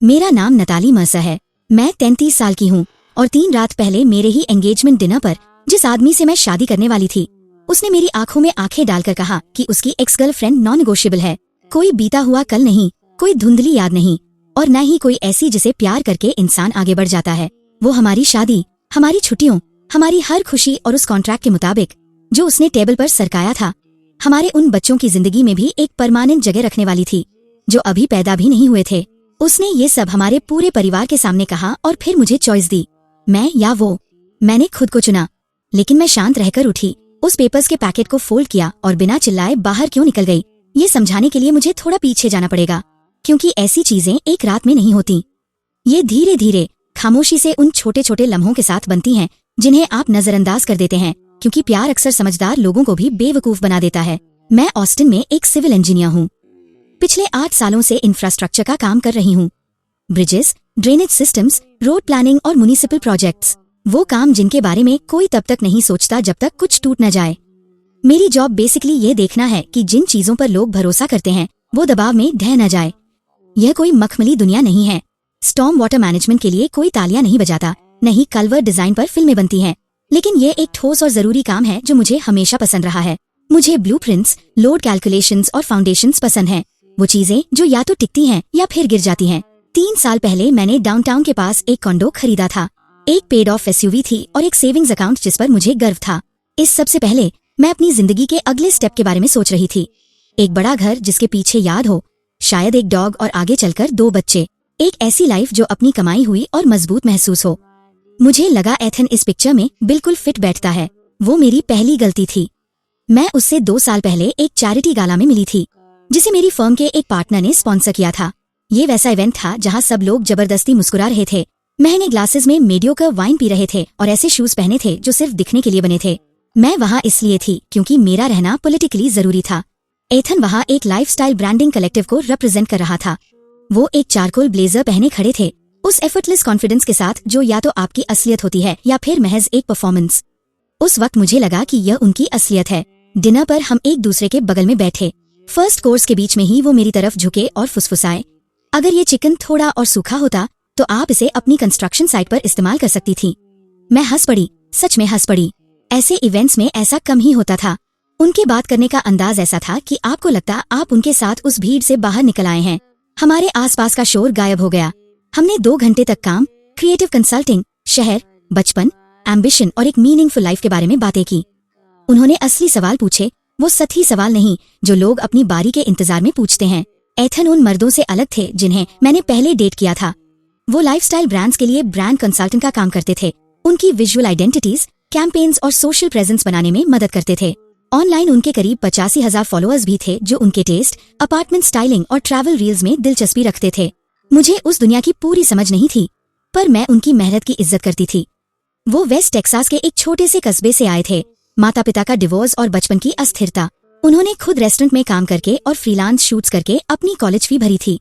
मेरा नाम नताली मर्सा है। मैं 33 साल की हूँ और 3 रात पहले मेरे ही एंगेजमेंट डिनर पर जिस आदमी से मैं शादी करने वाली थी, उसने मेरी आंखों में आंखें डालकर कहा कि उसकी एक्स गर्लफ्रेंड नॉन नेगोशिएबल है। कोई बीता हुआ कल नहीं, कोई धुंधली याद नहीं और न ही कोई ऐसी जिसे प्यार करके इंसान आगे बढ़ जाता है। वो हमारी शादी, हमारी छुट्टियों, हमारी हर खुशी और उस कॉन्ट्रैक्ट के मुताबिक जो उसने टेबल पर सरकाया था, हमारे उन बच्चों की जिंदगी में भी एक परमानेंट जगह रखने वाली थी जो अभी पैदा भी नहीं हुए थे। उसने ये सब हमारे पूरे परिवार के सामने कहा और फिर मुझे चॉइस दी, मैं या वो। मैंने खुद को चुना, लेकिन मैं शांत रहकर उठी, उस पेपर्स के पैकेट को फोल्ड किया और बिना चिल्लाए बाहर क्यों निकल गई। ये समझाने के लिए मुझे थोड़ा पीछे जाना पड़ेगा, क्योंकि ऐसी चीजें एक रात में नहीं होती। ये धीरे धीरे खामोशी से उन छोटे छोटे लम्हों के साथ बनती हैं जिन्हें आप नजरअंदाज कर देते हैं, क्योंकि प्यार अक्सर समझदार लोगों को भी बेवकूफ बना देता है। मैं ऑस्टिन में एक सिविल इंजीनियर हूँ। पिछले 8 सालों से इंफ्रास्ट्रक्चर का काम कर रही हूँ। Bridges, drainage systems, road planning और म्युनिसिपल प्रोजेक्ट्स, वो काम जिनके बारे में कोई तब तक नहीं सोचता जब तक कुछ टूट न जाए। मेरी जॉब बेसिकली ये देखना है कि जिन चीजों पर लोग भरोसा करते हैं वो दबाव में ढह न जाए। यह कोई मखमली दुनिया नहीं है। स्टॉर्म वाटर मैनेजमेंट के लिए कोई तालियां नहीं बजाता, नहीं कल्वर्ट डिजाइन पर फिल्में बनती हैं। लेकिन ये एक ठोस और जरूरी काम है जो मुझे हमेशा पसंद रहा है। मुझे ब्लूप्रिंट्स, लोड कैलकुलेशंस और फाउंडेशंस पसंद हैं, वो चीजें जो या तो टिकती हैं या फिर गिर जाती हैं। 3 साल पहले मैंने डाउनटाउन के पास एक कॉन्डो खरीदा था। एक पेड ऑफ एसयूवी थी और एक सेविंग्स अकाउंट जिस पर मुझे गर्व था। इस सबसे पहले मैं अपनी जिंदगी के अगले स्टेप के बारे में सोच रही थी। एक बड़ा घर जिसके पीछे याद हो, शायद एक डॉग और आगे चलकर 2 बच्चे। एक ऐसी लाइफ जो अपनी कमाई हुई और मजबूत महसूस हो। मुझे लगा एथन इस पिक्चर में बिल्कुल फिट बैठता है। वो मेरी पहली गलती थी। मैं उससे 2 साल पहले एक चैरिटी गाला में मिली थी जिसे मेरी फर्म के एक पार्टनर ने स्पॉन्सर किया था। ये वैसा इवेंट था जहाँ सब लोग जबरदस्ती मुस्कुरा रहे थे, महंगे ग्लासेस में मेडियोकर वाइन पी रहे थे और ऐसे शूज पहने थे जो सिर्फ दिखने के लिए बने थे। मैं वहाँ इसलिए थी क्योंकि मेरा रहना पॉलिटिकली जरूरी था। एथन वहाँ एक लाइफस्टाइल ब्रांडिंग कलेक्टिव को रिप्रेजेंट कर रहा था। वो एक चारकोल ब्लेजर पहने खड़े थे, उस एफर्टलेस कॉन्फिडेंस के साथ जो या तो आपकी असलियत होती है या फिर महज एक परफॉर्मेंस। उस वक्त मुझे लगा कि यह उनकी असलियत है। डिनर पर हम एक दूसरे के बगल में बैठे। फर्स्ट कोर्स के बीच में ही वो मेरी तरफ झुके और फुसफुसाए, अगर ये चिकन थोड़ा और सूखा होता तो आप इसे अपनी कंस्ट्रक्शन साइट पर इस्तेमाल कर सकती थी। मैं हंस पड़ी, सच में हंस पड़ी। ऐसे इवेंट्स में ऐसा कम ही होता था। उनके बात करने का अंदाज ऐसा था कि आपको लगता आप उनके साथ उस भीड़ से बाहर निकल आए हैं। हमारे आसपास का शोर गायब हो गया। हमने 2 घंटे तक काम, क्रिएटिव कंसल्टिंग, शहर, बचपन, एम्बिशन और एक मीनिंगफुल लाइफ के बारे में बातें की। उन्होंने असली सवाल पूछे, वो सतही सवाल नहीं जो लोग अपनी बारी के इंतजार में पूछते हैं। एथन उन मर्दों से अलग थे जिन्हें मैंने पहले डेट किया था। वो लाइफस्टाइल ब्रांड्स के लिए ब्रांड कंसल्टेंट का काम करते थे। उनकी विजुअल आइडेंटिटीज, कैंपेन्स और सोशल प्रेजेंस बनाने में मदद करते थे। ऑनलाइन उनके करीब 85,000 फॉलोअर्स भी थे जो उनके टेस्ट, अपार्टमेंट स्टाइलिंग और ट्रैवल रील्स में दिलचस्पी रखते थे। मुझे उस दुनिया की पूरी समझ नहीं थी, पर मैं उनकी मेहनत की इज्जत करती थी। वो वेस्ट टेक्सास के एक छोटे से कस्बे से आए थे। माता पिता का डिवोर्स और बचपन की अस्थिरता। उन्होंने खुद रेस्टोरेंट में काम करके और फ्रीलांस शूट्स करके अपनी कॉलेज फी भरी थी।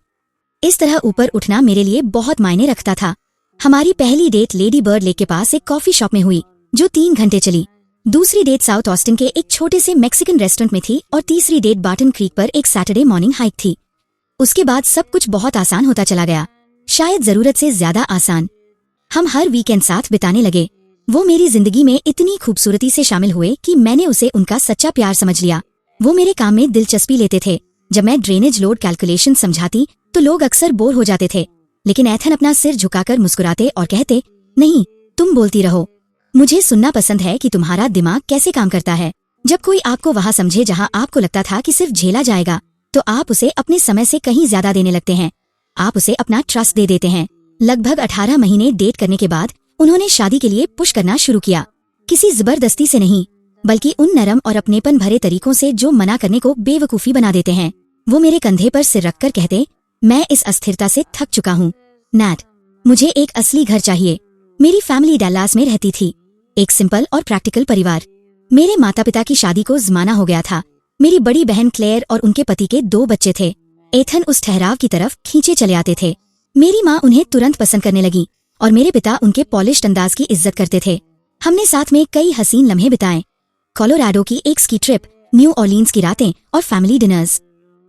इस तरह ऊपर उठना मेरे लिए बहुत मायने रखता था। हमारी पहली डेट लेडी बर्ड लेक के पास एक कॉफी शॉप में हुई जो 3 घंटे चली। दूसरी डेट साउथ ऑस्टिन के एक छोटे से मैक्सिकन रेस्टोरेंट में थी और तीसरी डेट बार्टन क्रीक पर एक सैटरडे मॉर्निंग हाइक थी। उसके बाद सब कुछ बहुत आसान होता चला गया, शायद जरूरत से ज्यादा आसान। हम हर वीकेंड साथ बिताने लगे। वो मेरी जिंदगी में इतनी खूबसूरती से शामिल हुए कि मैंने उसे उनका सच्चा प्यार समझ लिया। वो मेरे काम में दिलचस्पी लेते थे। जब मैं ड्रेनेज लोड कैलकुलेशन समझाती तो लोग अक्सर बोर हो जाते थे, लेकिन एथन अपना सिर झुकाकर मुस्कुराते और कहते, नहीं, तुम बोलती रहो। मुझे सुनना पसंद है कि तुम्हारा दिमाग कैसे काम करता है। जब कोई आपको वहाँ समझे जहाँ आपको लगता था कि सिर्फ झेला जाएगा, तो आप उसे अपने समय से कहीं ज्यादा देने लगते हैं। आप उसे अपना ट्रस्ट दे देते हैं। लगभग 18 महीने डेट करने के बाद उन्होंने शादी के लिए पुश करना शुरू किया। किसी जबरदस्ती से नहीं, बल्कि उन नरम और अपनेपन भरे तरीकों से जो मना करने को बेवकूफी बना देते हैं। वो मेरे कंधे पर सिर रखकर कहते, मैं इस अस्थिरता से थक चुका हूँ नैट, मुझे एक असली घर चाहिए। मेरी फैमिली डल्लास में रहती थी, एक सिंपल और प्रैक्टिकल परिवार। मेरे माता पिता की शादी को जमाना हो गया था। मेरी बड़ी बहन क्लेयर और उनके पति के 2 बच्चे थे। एथन उस ठहराव की तरफ खींचे चले आते थे। मेरी माँ उन्हें तुरंत पसंद करने लगी और मेरे पिता उनके पॉलिश्ड अंदाज की इज्जत करते थे। हमने साथ में कई हसीन लम्हे बिताए, कोलोराडो की एक स्की ट्रिप, न्यू ऑर्लिन्स की रातें और फैमिली डिनर्स।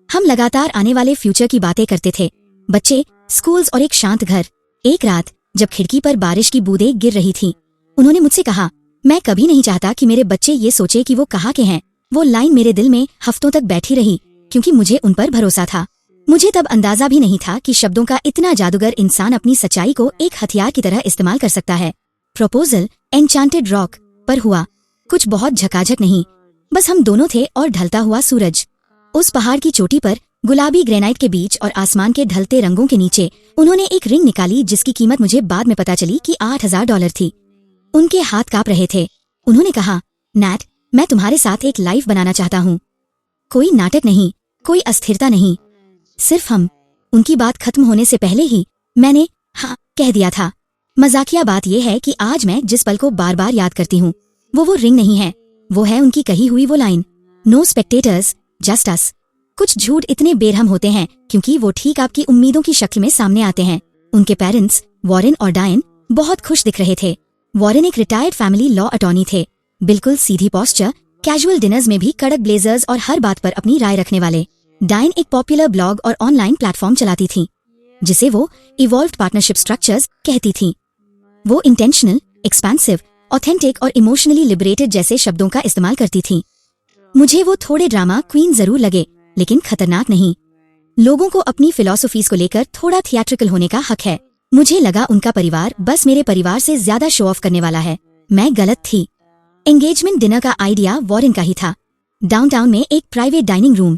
हम लगातार आने वाले फ्यूचर की बातें करते थे। बच्चे, स्कूल्स और एक शांत घर। एक रात जब खिड़की पर बारिश की बूंदें गिर रही थीं, उन्होंने मुझसे कहा, मैं कभी नहीं चाहता कि मेरे बच्चे ये सोचे कि वो कहाँ के हैं। वो लाइन मेरे दिल में हफ्तों तक बैठी रही, क्योंकि मुझे उन पर भरोसा था। मुझे तब अंदाजा भी नहीं था कि शब्दों का इतना जादूगर इंसान अपनी सच्चाई को एक हथियार की तरह इस्तेमाल कर सकता है। प्रपोजल एन्चांटेड रॉक पर हुआ। कुछ बहुत झकाझक नहीं, बस हम दोनों थे और ढलता हुआ सूरज। उस पहाड़ की चोटी पर गुलाबी ग्रेनाइट के बीच और आसमान के ढलते रंगों के नीचे उन्होंने एक रिंग निकाली जिसकी कीमत मुझे बाद में पता चली कि $8,000 थी। उनके हाथ कांप रहे थे। उन्होंने कहा, नैट, मैं तुम्हारे साथ एक लाइफ बनाना चाहता हूँ। कोई नाटक नहीं, कोई अस्थिरता नहीं, सिर्फ हम। उनकी बात खत्म होने से पहले ही मैंने हाँ कह दिया था। मजाकिया बात यह है कि आज मैं जिस पल को बार बार याद करती हूँ वो रिंग नहीं है, वो है उनकी कही हुई वो line, no spectators just us. कुछ झूठ इतने बेरहम होते हैं क्योंकि वो ठीक आपकी उम्मीदों की शक्ल में सामने आते हैं। उनके पेरेंट्स वॉरेन और डायन बहुत खुश दिख रहे थे। वॉरेन एक रिटायर्ड फैमिली लॉ अटॉर्नी थे, बिल्कुल सीधी पोस्चर, कैजुअल डिनर्स में भी कड़क ब्लेजर्स और हर बात पर अपनी राय रखने वाले। डायन एक पॉपुलर ब्लॉग और ऑनलाइन प्लेटफॉर्म चलाती थी जिसे वो इवॉल्व्ड पार्टनरशिप स्ट्रक्चर्स कहती थी। वो इंटेंशनल, एक्सपेंसिव, ऑथेंटिक और इमोशनली लिबरेटेड जैसे शब्दों का इस्तेमाल करती थी। मुझे वो थोड़े ड्रामा क्वीन जरूर लगे, लेकिन खतरनाक नहीं। लोगों को अपनी फिलॉसफीज को लेकर थोड़ा थिएट्रिकल होने का हक है। मुझे लगा उनका परिवार बस मेरे परिवार से ज्यादा शो ऑफ करने वाला है। मैं गलत थी। एंगेजमेंट डिनर का आइडिया वॉरेन का ही था। डाउनटाउन में एक प्राइवेट डाइनिंग रूम।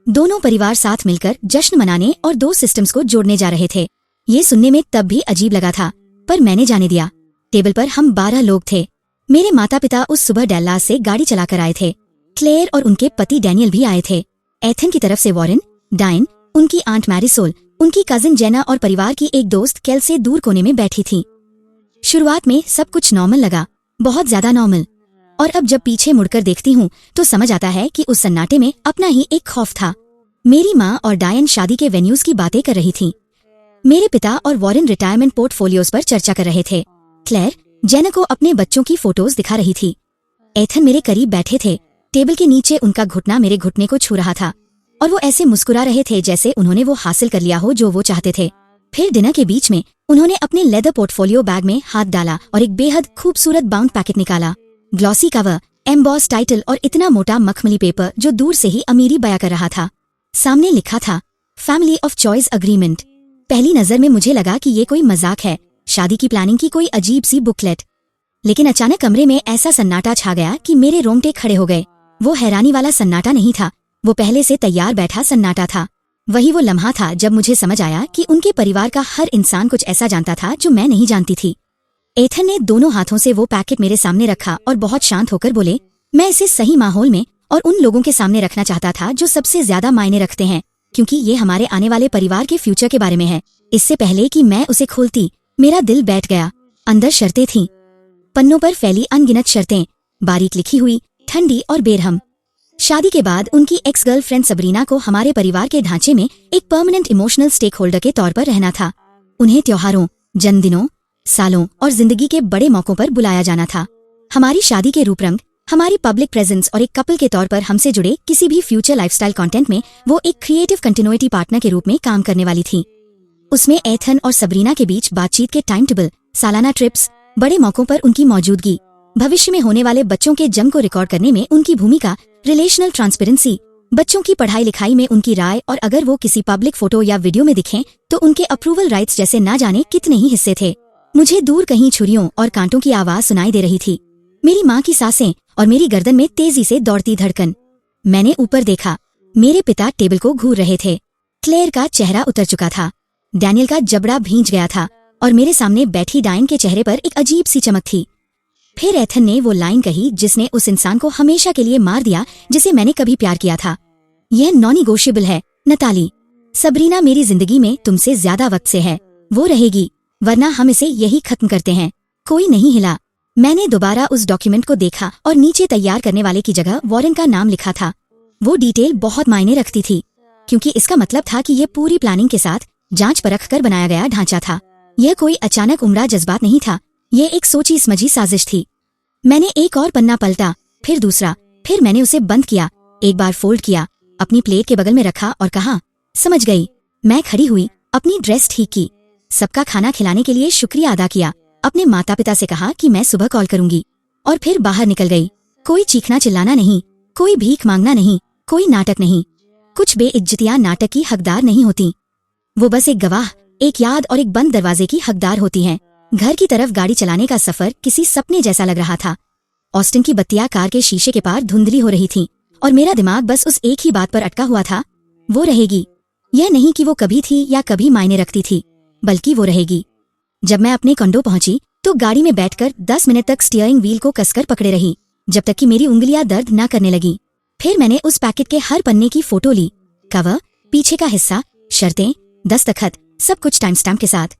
दोनों परिवार साथ मिलकर जश्न मनाने और दो सिस्टम्स को जोड़ने जा रहे थे। ये सुनने में तब भी अजीब लगा था, पर मैंने जाने दिया। टेबल पर हम 12 लोग थे। मेरे माता पिता उस सुबह डैलास से गाड़ी चलाकर आए थे। क्लेयर और उनके पति डैनियल भी आए थे। एथन की तरफ से वॉरेन, डायन, उनकी आंट मैरिसोल, उनकी कजिन जेना और परिवार की एक दोस्त केल से दूर कोने में बैठी थी। शुरुआत में सब कुछ नॉर्मल लगा, बहुत ज्यादा नॉर्मल। और अब जब पीछे मुड़कर देखती हूँ तो समझ आता है कि उस सन्नाटे में अपना ही एक खौफ था। मेरी माँ और डायन शादी के वेन्यूज की बातें कर रही थीं। मेरे पिता और वॉरेन रिटायरमेंट पोर्टफोलियोज पर चर्चा कर रहे थे। क्लेयर जेना को अपने बच्चों की फोटोज दिखा रही थी। एथन मेरे करीब बैठे थे। टेबल के नीचे उनका घुटना मेरे घुटने को छू रहा था और वो ऐसे मुस्कुरा रहे थे जैसे उन्होंने वो हासिल कर लिया हो जो वो चाहते थे। फिर डिनर के बीच में उन्होंने अपने लेदर पोर्टफोलियो बैग में हाथ डाला और एक बेहद खूबसूरत बाउंड पैकेट निकाला। ग्लॉसी कवर, एम्बॉस टाइटल और इतना मोटा मखमली पेपर जो दूर से ही अमीरी बयां कर रहा था। सामने लिखा था, फैमिली ऑफ चॉइस अग्रीमेंट। पहली नजर में मुझे लगा कि ये कोई मजाक है, शादी की प्लानिंग की कोई अजीब सी बुकलेट। लेकिन अचानक कमरे में ऐसा सन्नाटा छा गया कि मेरे रोंगटे खड़े हो गए। वो हैरानी वाला सन्नाटा नहीं था, वो पहले से तैयार बैठा सन्नाटा था। वही वो लम्हा था जब मुझे समझ आया कि उनके परिवार का हर इंसान कुछ ऐसा जानता था जो मैं नहीं जानती थी। एथन ने दोनों हाथों से वो पैकेट मेरे सामने रखा और बहुत शांत होकर बोले, मैं इसे सही माहौल में और उन लोगों के सामने रखना चाहता था जो सबसे ज्यादा मायने रखते हैं, क्योंकि ये हमारे आने वाले परिवार के फ्यूचर के बारे में है। इससे पहले कि मैं उसे खोलती, मेरा दिल बैठ गया। अंदर शर्तें थीं, पन्नों पर फैली अनगिनत शर्तें, बारीक लिखी हुई, ठंडी और बेरहम। शादी के बाद उनकी एक्स गर्लफ्रेंड सबरीना को हमारे परिवार के ढांचे में एक परमानेंट इमोशनल स्टेक होल्डर के तौर पर रहना था। उन्हें त्योहारों, जन्मदिनों, सालों और जिंदगी के बड़े मौकों पर बुलाया जाना था। हमारी शादी के रूपरंग, हमारी पब्लिक प्रेजेंस और एक कपल के तौर पर हमसे जुड़े किसी भी फ्यूचर लाइफस्टाइल कंटेंट में वो एक क्रिएटिव कंटिन्यूटी पार्टनर के रूप में काम करने वाली थी। उसमें एथन और सबरीना के बीच बातचीत के टाइम टेबल, सालाना ट्रिप्स, बड़े मौकों पर उनकी मौजूदगी, भविष्य में होने वाले बच्चों के जन्म को रिकॉर्ड करने में उनकी भूमिका, रिलेशनल ट्रांसपेरेंसी, बच्चों की पढ़ाई लिखाई में उनकी राय और अगर वो किसी पब्लिक फोटो या वीडियो में दिखें तो उनके अप्रूवल राइट्स जैसे ना जाने कितने ही हिस्से थे। मुझे दूर कहीं छुरियों और कांटों की आवाज सुनाई दे रही थी, मेरी माँ की सांसें और मेरी गर्दन में तेजी से दौड़ती धड़कन। मैंने ऊपर देखा, मेरे पिता टेबल को घूर रहे थे। क्लेयर का चेहरा उतर चुका था, डैनियल का जबड़ा भींच गया था और मेरे सामने बैठी डायन के चेहरे पर एक अजीब सी चमक थी। फिर एथन ने वो लाइन कही जिसने उस इंसान को हमेशा के लिए मार दिया जिसे मैंने कभी प्यार किया था। यह नॉन निगोशिएबल है नताली। सबरीना मेरी जिंदगी में तुमसे ज्यादा वक्त से है, वो रहेगी, वरना हम इसे यही खत्म करते हैं। कोई नहीं हिला। मैंने दोबारा उस डॉक्यूमेंट को देखा और नीचे तैयार करने वाले की जगह वॉरेन का नाम लिखा था। वो डिटेल बहुत मायने रखती थी, क्योंकि इसका मतलब था कि ये पूरी प्लानिंग के साथ जांच परख कर बनाया गया ढांचा था। यह कोई अचानक उमड़ा जज्बात नहीं था, ये एक सोची समझी साजिश थी। मैंने एक और पन्ना पलटा, फिर दूसरा, फिर मैंने उसे बंद किया, एक बार फोल्ड किया, अपनी प्लेट के बगल में रखा और कहा, समझ गई। मैं खड़ी हुई, अपनी ड्रेस ठीक की, सबका खाना खिलाने के लिए शुक्रिया अदा किया, अपने माता पिता से कहा कि मैं सुबह कॉल करूंगी और फिर बाहर निकल गई। कोई चीखना चिल्लाना नहीं, कोई भीख मांगना नहीं, कोई नाटक नहीं। कुछ बेइज्जतियां नाटक की हकदार नहीं होती, वो बस एक गवाह, एक याद और एक बंद दरवाजे की हकदार होती हैं। घर की तरफ गाड़ी चलाने का सफर किसी सपने जैसा लग रहा था। ऑस्टिन की बत्तियां कार के शीशे के पार धुंधली हो रही थीं और मेरा दिमाग बस उस एक ही बात पर अटका हुआ था, वो रहेगी। यह नहीं कि वो कभी थी या कभी मायने रखती थी, बल्कि वो रहेगी। जब मैं अपने कंडो पहुंची तो गाड़ी में बैठकर 10 मिनट तक स्टीयरिंग व्हील को कसकर पकड़े रही, जब तक कि मेरी उंगलियां दर्द न करने लगी। फिर मैंने उस पैकेट के हर पन्ने की फोटो ली, कवर, पीछे का हिस्सा, शर्तें, दस्तखत, सब कुछ टाइम स्टैम्प के साथ।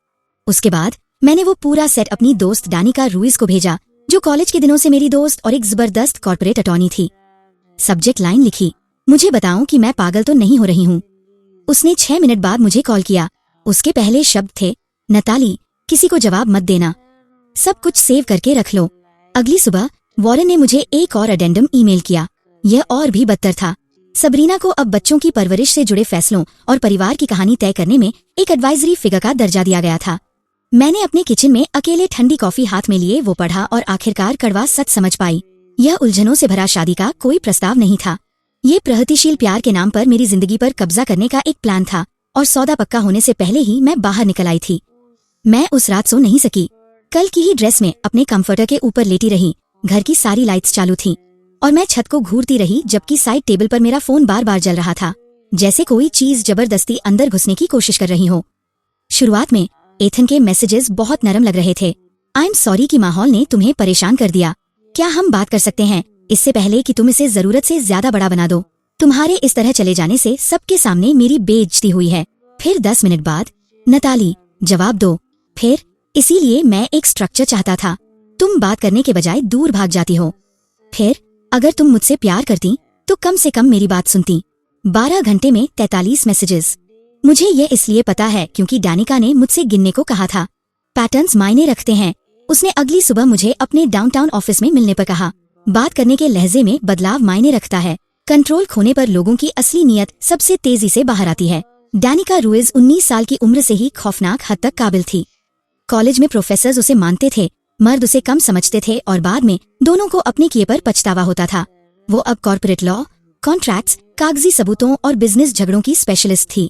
उसके बाद मैंने वो पूरा सेट अपनी दोस्त डानिका रूइज को भेजा, जो कॉलेज के दिनों से मेरी दोस्त और एक जबरदस्त कॉर्पोरेट अटॉर्नी थी। सब्जेक्ट लाइन लिखी, मुझे बताऊं कि मैं पागल तो नहीं हो रही हूँ। उसने 6 मिनट बाद मुझे कॉल किया। उसके पहले शब्द थे, नताली, किसी को जवाब मत देना, सब कुछ सेव करके रख लो। अगली सुबह वॉरेन ने मुझे एक और अडेंडम ईमेल किया। यह और भी बदतर था। सबरीना को अब बच्चों की परवरिश से जुड़े फैसलों और परिवार की कहानी तय करने में एक एडवाइजरी फिगर का दर्जा दिया गया था। मैंने अपने किचन में अकेले ठंडी कॉफी हाथ में लिए वो पढ़ा और आखिरकार कड़वा सच समझ पाई। यह उलझनों से भरा शादी का कोई प्रस्ताव नहीं था। ये प्रगतिशील प्यार के नाम पर मेरी जिंदगी पर कब्जा करने का एक प्लान था और सौदा पक्का होने से पहले ही मैं बाहर निकल आई थी। मैं उस रात सो नहीं सकी। कल की ही ड्रेस में अपने कंफर्टर के ऊपर लेटी रही। घर की सारी लाइट्स चालू थीं और मैं छत को घूरती रही, जबकि साइड टेबल पर मेरा फोन बार बार जल रहा था, जैसे कोई चीज जबरदस्ती अंदर घुसने की कोशिश कर रही हो। शुरुआत में एथन के मैसेजेस बहुत नरम लग रहे थे। आई एम सॉरी कि माहौल ने तुम्हें परेशान कर दिया। क्या हम बात कर सकते हैं इससे पहले कि तुम इसे जरूरत से ज्यादा बड़ा बना दो? तुम्हारे इस तरह चले जाने से सबके सामने मेरी बेइज्जती हुई है। फिर 10 मिनट बाद, नताली, जवाब दो। फिर, इसीलिए मैं एक स्ट्रक्चर चाहता था। तुम बात करने के बजाय दूर भाग जाती हो। फिर, अगर तुम मुझसे प्यार करती तो कम से कम मेरी बात सुनती। 12 घंटे में 43 मैसेजेस। मुझे ये इसलिए पता है क्योंकि डानिका ने मुझसे गिनने को कहा था। पैटर्न्स मायने रखते हैं। उसने अगली सुबह मुझे अपने डाउनटाउन ऑफिस में मिलने पर कहा। बात करने के लहजे में बदलाव मायने रखता है। कंट्रोल खोने पर लोगों की असली नीयत सबसे तेजी से बाहर आती है। डानिका रूइज 19 साल की उम्र से ही खौफनाक हद तक काबिल थी। कॉलेज में प्रोफेसर्स उसे मानते थे, मर्द उसे कम समझते थे और बाद में दोनों को अपने किए पर पछतावा होता था। वो अब कॉर्पोरेट लॉ, कॉन्ट्रैक्ट्स, कागजी सबूतों और बिजनेस झगड़ों की स्पेशलिस्ट थी।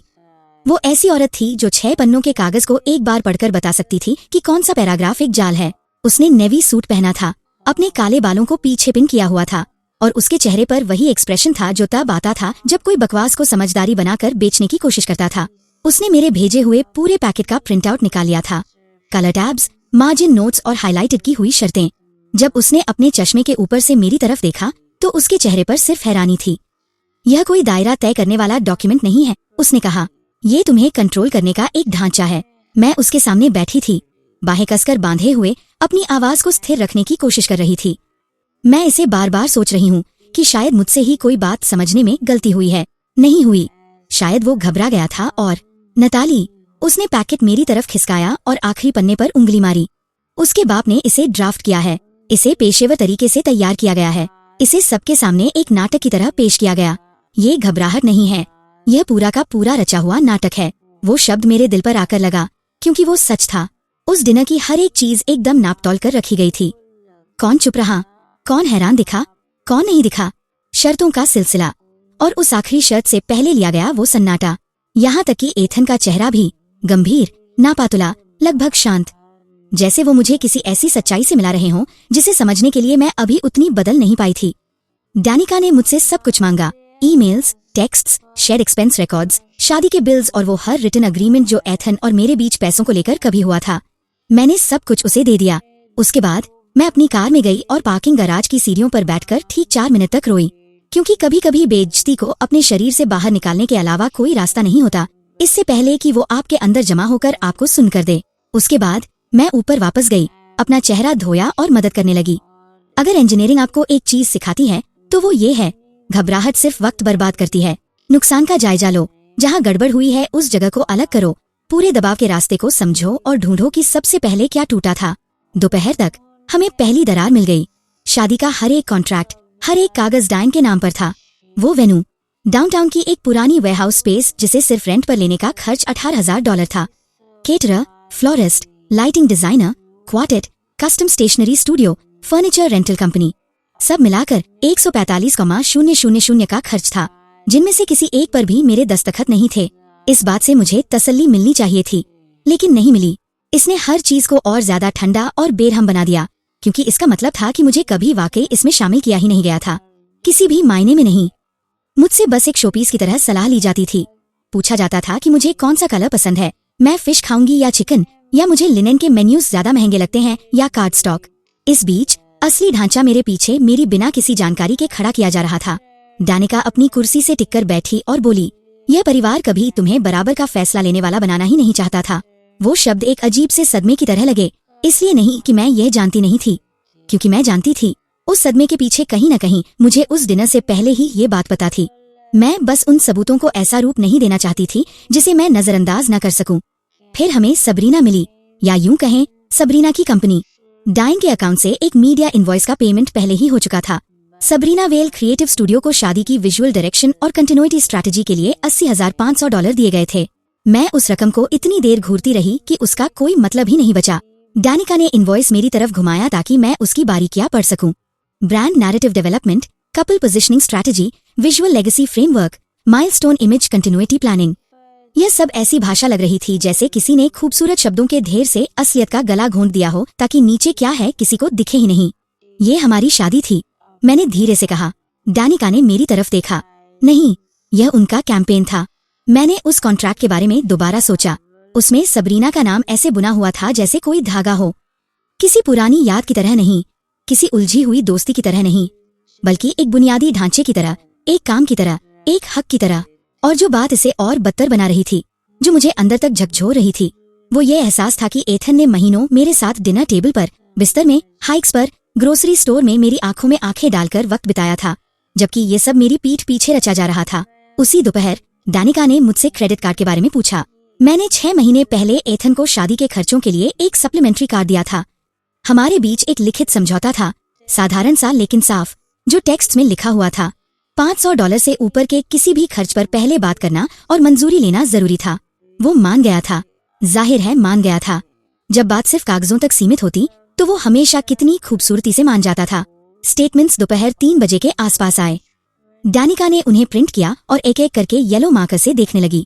वो ऐसी औरत थी जो 6 पन्नों के कागज को एक बार पढ़कर बता सकती थी कि कौन सा पैराग्राफ एक जाल है। उसने नेवी सूट पहना था, अपने काले बालों को पीछे पिन किया हुआ था और उसके चेहरे पर वही एक्सप्रेशन था जो तब आता था जब कोई बकवास को समझदारी बनाकर बेचने की कोशिश करता था। उसने मेरे भेजे हुए पूरे पैकेट का प्रिंट आउट निकाल लिया था, कलर टैब्स, मार्जिन नोट्स और हाईलाइटेड की हुई शर्तें। जब उसने अपने चश्मे के ऊपर से मेरी तरफ देखा तो उसके चेहरे पर सिर्फ हैरानी थी। यह कोई दायरा तय करने वाला डॉक्यूमेंट नहीं है, उसने कहा। ये तुम्हें कंट्रोल करने का एक ढांचा है। मैं उसके सामने बैठी थी, बाहें कसकर बांधे हुए, अपनी आवाज को स्थिर रखने की कोशिश कर रही थी। मैं इसे बार बार सोच रही हूँ कि शायद मुझसे ही कोई बात समझने में गलती हुई है। नहीं हुई। शायद वो घबरा गया था और नताली, उसने पैकेट मेरी तरफ खिसकाया और आखिरी पन्ने पर उंगली मारी। उसके बाप ने इसे ड्राफ्ट किया है। इसे पेशेवर तरीके से तैयार किया गया है। इसे सबके सामने एक नाटक की तरह पेश किया गया। ये घबराहट नहीं है, यह पूरा का पूरा रचा हुआ नाटक है। वो शब्द मेरे दिल पर आकर लगा क्योंकि वो सच था। उस डिनर की हर एक चीज एकदम नापतोल कर रखी गई थी। कौन चुप रहा, कौन हैरान दिखा, कौन नहीं दिखा, शर्तों का सिलसिला, और उस आखिरी शर्त से पहले लिया गया वो सन्नाटा। यहाँ तक कि एथन का चेहरा भी गंभीर, नापातुला, लगभग शांत, जैसे वो मुझे किसी ऐसी सच्चाई से मिला रहे हों जिसे समझने के लिए मैं अभी उतनी बदल नहीं पाई थी। डानिका ने मुझसे सब कुछ मांगा, emails, texts, share expense records, शादी के बिल्स और वो हर रिटन अग्रीमेंट जो एथन और मेरे बीच पैसों को लेकर कभी हुआ था। मैंने सब कुछ उसे दे दिया। उसके बाद मैं अपनी कार में गई और पार्किंग गराज की सीढ़ियों पर बैठकर ठीक 4 मिनट तक रोई, क्योंकि कभी कभी बेइज्जती को अपने शरीर से बाहर निकालने के अलावा कोई रास्ता नहीं होता, इससे पहले कि वो आपके अंदर जमा होकर आपको सुन कर दे। उसके बाद मैं ऊपर वापस गई, अपना चेहरा धोया और मदद करने लगी। अगर इंजीनियरिंग आपको एक चीज सिखाती है तो वो ये है, घबराहट सिर्फ वक्त बर्बाद करती है। नुकसान का जायजा लो, जहाँ गड़बड़ हुई है उस जगह को अलग करो, पूरे दबाव के रास्ते को समझो और ढूंढो कि सबसे पहले क्या टूटा था। दोपहर तक हमें पहली दरार मिल गई। शादी का हर एक कॉन्ट्रैक्ट, हर एक कागज डायन के नाम पर था। वो वेन्यू, डाउनटाउन की एक पुरानी वेयरहाउस स्पेस जिसे सिर्फ रेंट पर लेने का खर्च $18,000 था। Caterer, florist, lighting designer, quartet, custom stationery studio, furniture rental company, सब मिलाकर 145,000 का खर्च था, जिनमें से किसी एक पर भी मेरे दस्तखत नहीं थे। इस बात से मुझे तसल्ली मिलनी चाहिए थी, लेकिन नहीं मिली। इसने हर चीज को और ज्यादा ठंडा और बेरहम बना दिया, क्योंकि इसका मतलब था कि मुझे कभी वाकई इसमें शामिल किया ही नहीं गया था, किसी भी मायने में नहीं। मुझसे बस एक शोपीस की तरह सलाह ली जाती थी। पूछा जाता था कि मुझे कौन सा कलर पसंद है, मैं फिश खाऊंगी या चिकन, या मुझे लिनेन के मेन्यूज ज्यादा महंगे लगते हैं या कार्ड स्टॉक। इस बीच असली ढांचा मेरे पीछे मेरी बिना किसी जानकारी के खड़ा किया जा रहा था। डानिका अपनी कुर्सी से टिककर बैठी और बोली, यह परिवार कभी तुम्हें बराबर का फैसला लेने वाला बनाना ही नहीं चाहता था। वो शब्द एक अजीब से सदमे की तरह लगे, इसलिए नहीं कि मैं यह जानती नहीं थी, क्योंकि मैं जानती थी। उस सदमे के पीछे कहीं न कहीं मुझे उस डिनर से पहले ही ये बात पता थी। मैं बस उन सबूतों को ऐसा रूप नहीं देना चाहती थी जिसे मैं नजरअंदाज न कर सकूं। फिर हमें सबरीना मिली, या यूं कहें सबरीना की कंपनी। डाइन के अकाउंट से एक मीडिया इनवॉइस का पेमेंट पहले ही हो चुका था। सबरीना वेल क्रिएटिव स्टूडियो को शादी की विजुअल डायरेक्शन और कंटिन्यूटी स्ट्रैटेजी के लिए $80,500 दिए गए थे। मैं उस रकम को इतनी देर घूरती रही कि उसका कोई मतलब ही नहीं बचा। डानिका ने इनवॉइस मेरी तरफ घुमाया ताकि मैं उसकी बारीकियां पढ़ सकूं। Brand narrative development, couple positioning strategy, visual legacy framework, milestone image continuity planning. यह सब ऐसी भाषा लग रही थी जैसे किसी ने खूबसूरत शब्दों के ढेर से असलियत का गला घोंट दिया हो ताकि नीचे क्या है किसी को दिखे ही नहीं। ये हमारी शादी थी, मैंने धीरे से कहा। डानिका ने मेरी तरफ देखा। नहीं, यह उनका कैंपेन था। मैंने उस कॉन्ट्रैक्ट के बारे में दोबारा सोचा। उसमें सबरीना का नाम ऐसे बुना हुआ था जैसे कोई धागा हो, किसी पुरानी याद की तरह नहीं, किसी उलझी हुई दोस्ती की तरह नहीं, बल्कि एक बुनियादी ढांचे की तरह, एक काम की तरह, एक हक की तरह। और जो बात इसे और बदतर बना रही थी, जो मुझे अंदर तक झकझोर रही थी, वो ये एहसास था कि एथन ने महीनों मेरे साथ डिनर टेबल पर, बिस्तर में, हाइक्स पर, ग्रोसरी स्टोर में मेरी आंखों में आंखें डालकर वक्त बिताया था, जबकि ये सब मेरी पीठ पीछे रचा जा रहा था। उसी दोपहर डानिका ने मुझसे क्रेडिट कार्ड के बारे में पूछा। मैंने 6 महीने पहले एथन को शादी के खर्चों के लिए एक सप्लीमेंट्री कार्ड दिया था। हमारे बीच एक लिखित समझौता था, साधारण सा लेकिन साफ, जो टेक्स्ट में लिखा हुआ था। $500 से ऊपर के किसी भी खर्च पर पहले बात करना और मंजूरी लेना जरूरी था। वो मान गया था, जाहिर है मान गया था। जब बात सिर्फ कागजों तक सीमित होती तो वो हमेशा कितनी खूबसूरती से मान जाता था। स्टेटमेंट्स दोपहर 3 बजे के आसपास आए। डानिका ने उन्हें प्रिंट किया और एक एक करके येलो मार्कर से देखने लगी।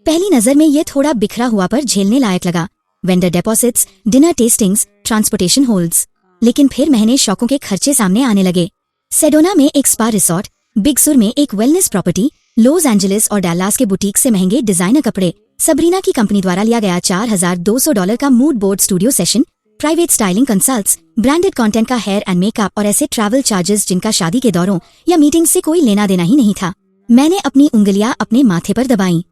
पहली नजर में ये थोड़ा बिखरा हुआ पर झेलने लायक लगा। Vendor deposits, dinner tastings, transportation holds. लेकिन फिर महीने शौकों के खर्चे सामने आने लगे। सेडोना में एक स्पा रिसोर्ट, बिग सुर में एक वेलनेस प्रॉपर्टी, लॉस एंजलिस और डैलास के बुटीक से महंगे डिजाइनर कपड़े, सबरीना की कंपनी द्वारा लिया गया $4,200 का mood board studio session, private styling consults, branded content का हेयर एंड मेकअप और ऐसे ट्रैवल चार्जेस जिनका शादी के दौरों या मीटिंग से कोई लेना देना ही नहीं था। मैंने अपनी उंगलियां अपने माथे पर दबाईं।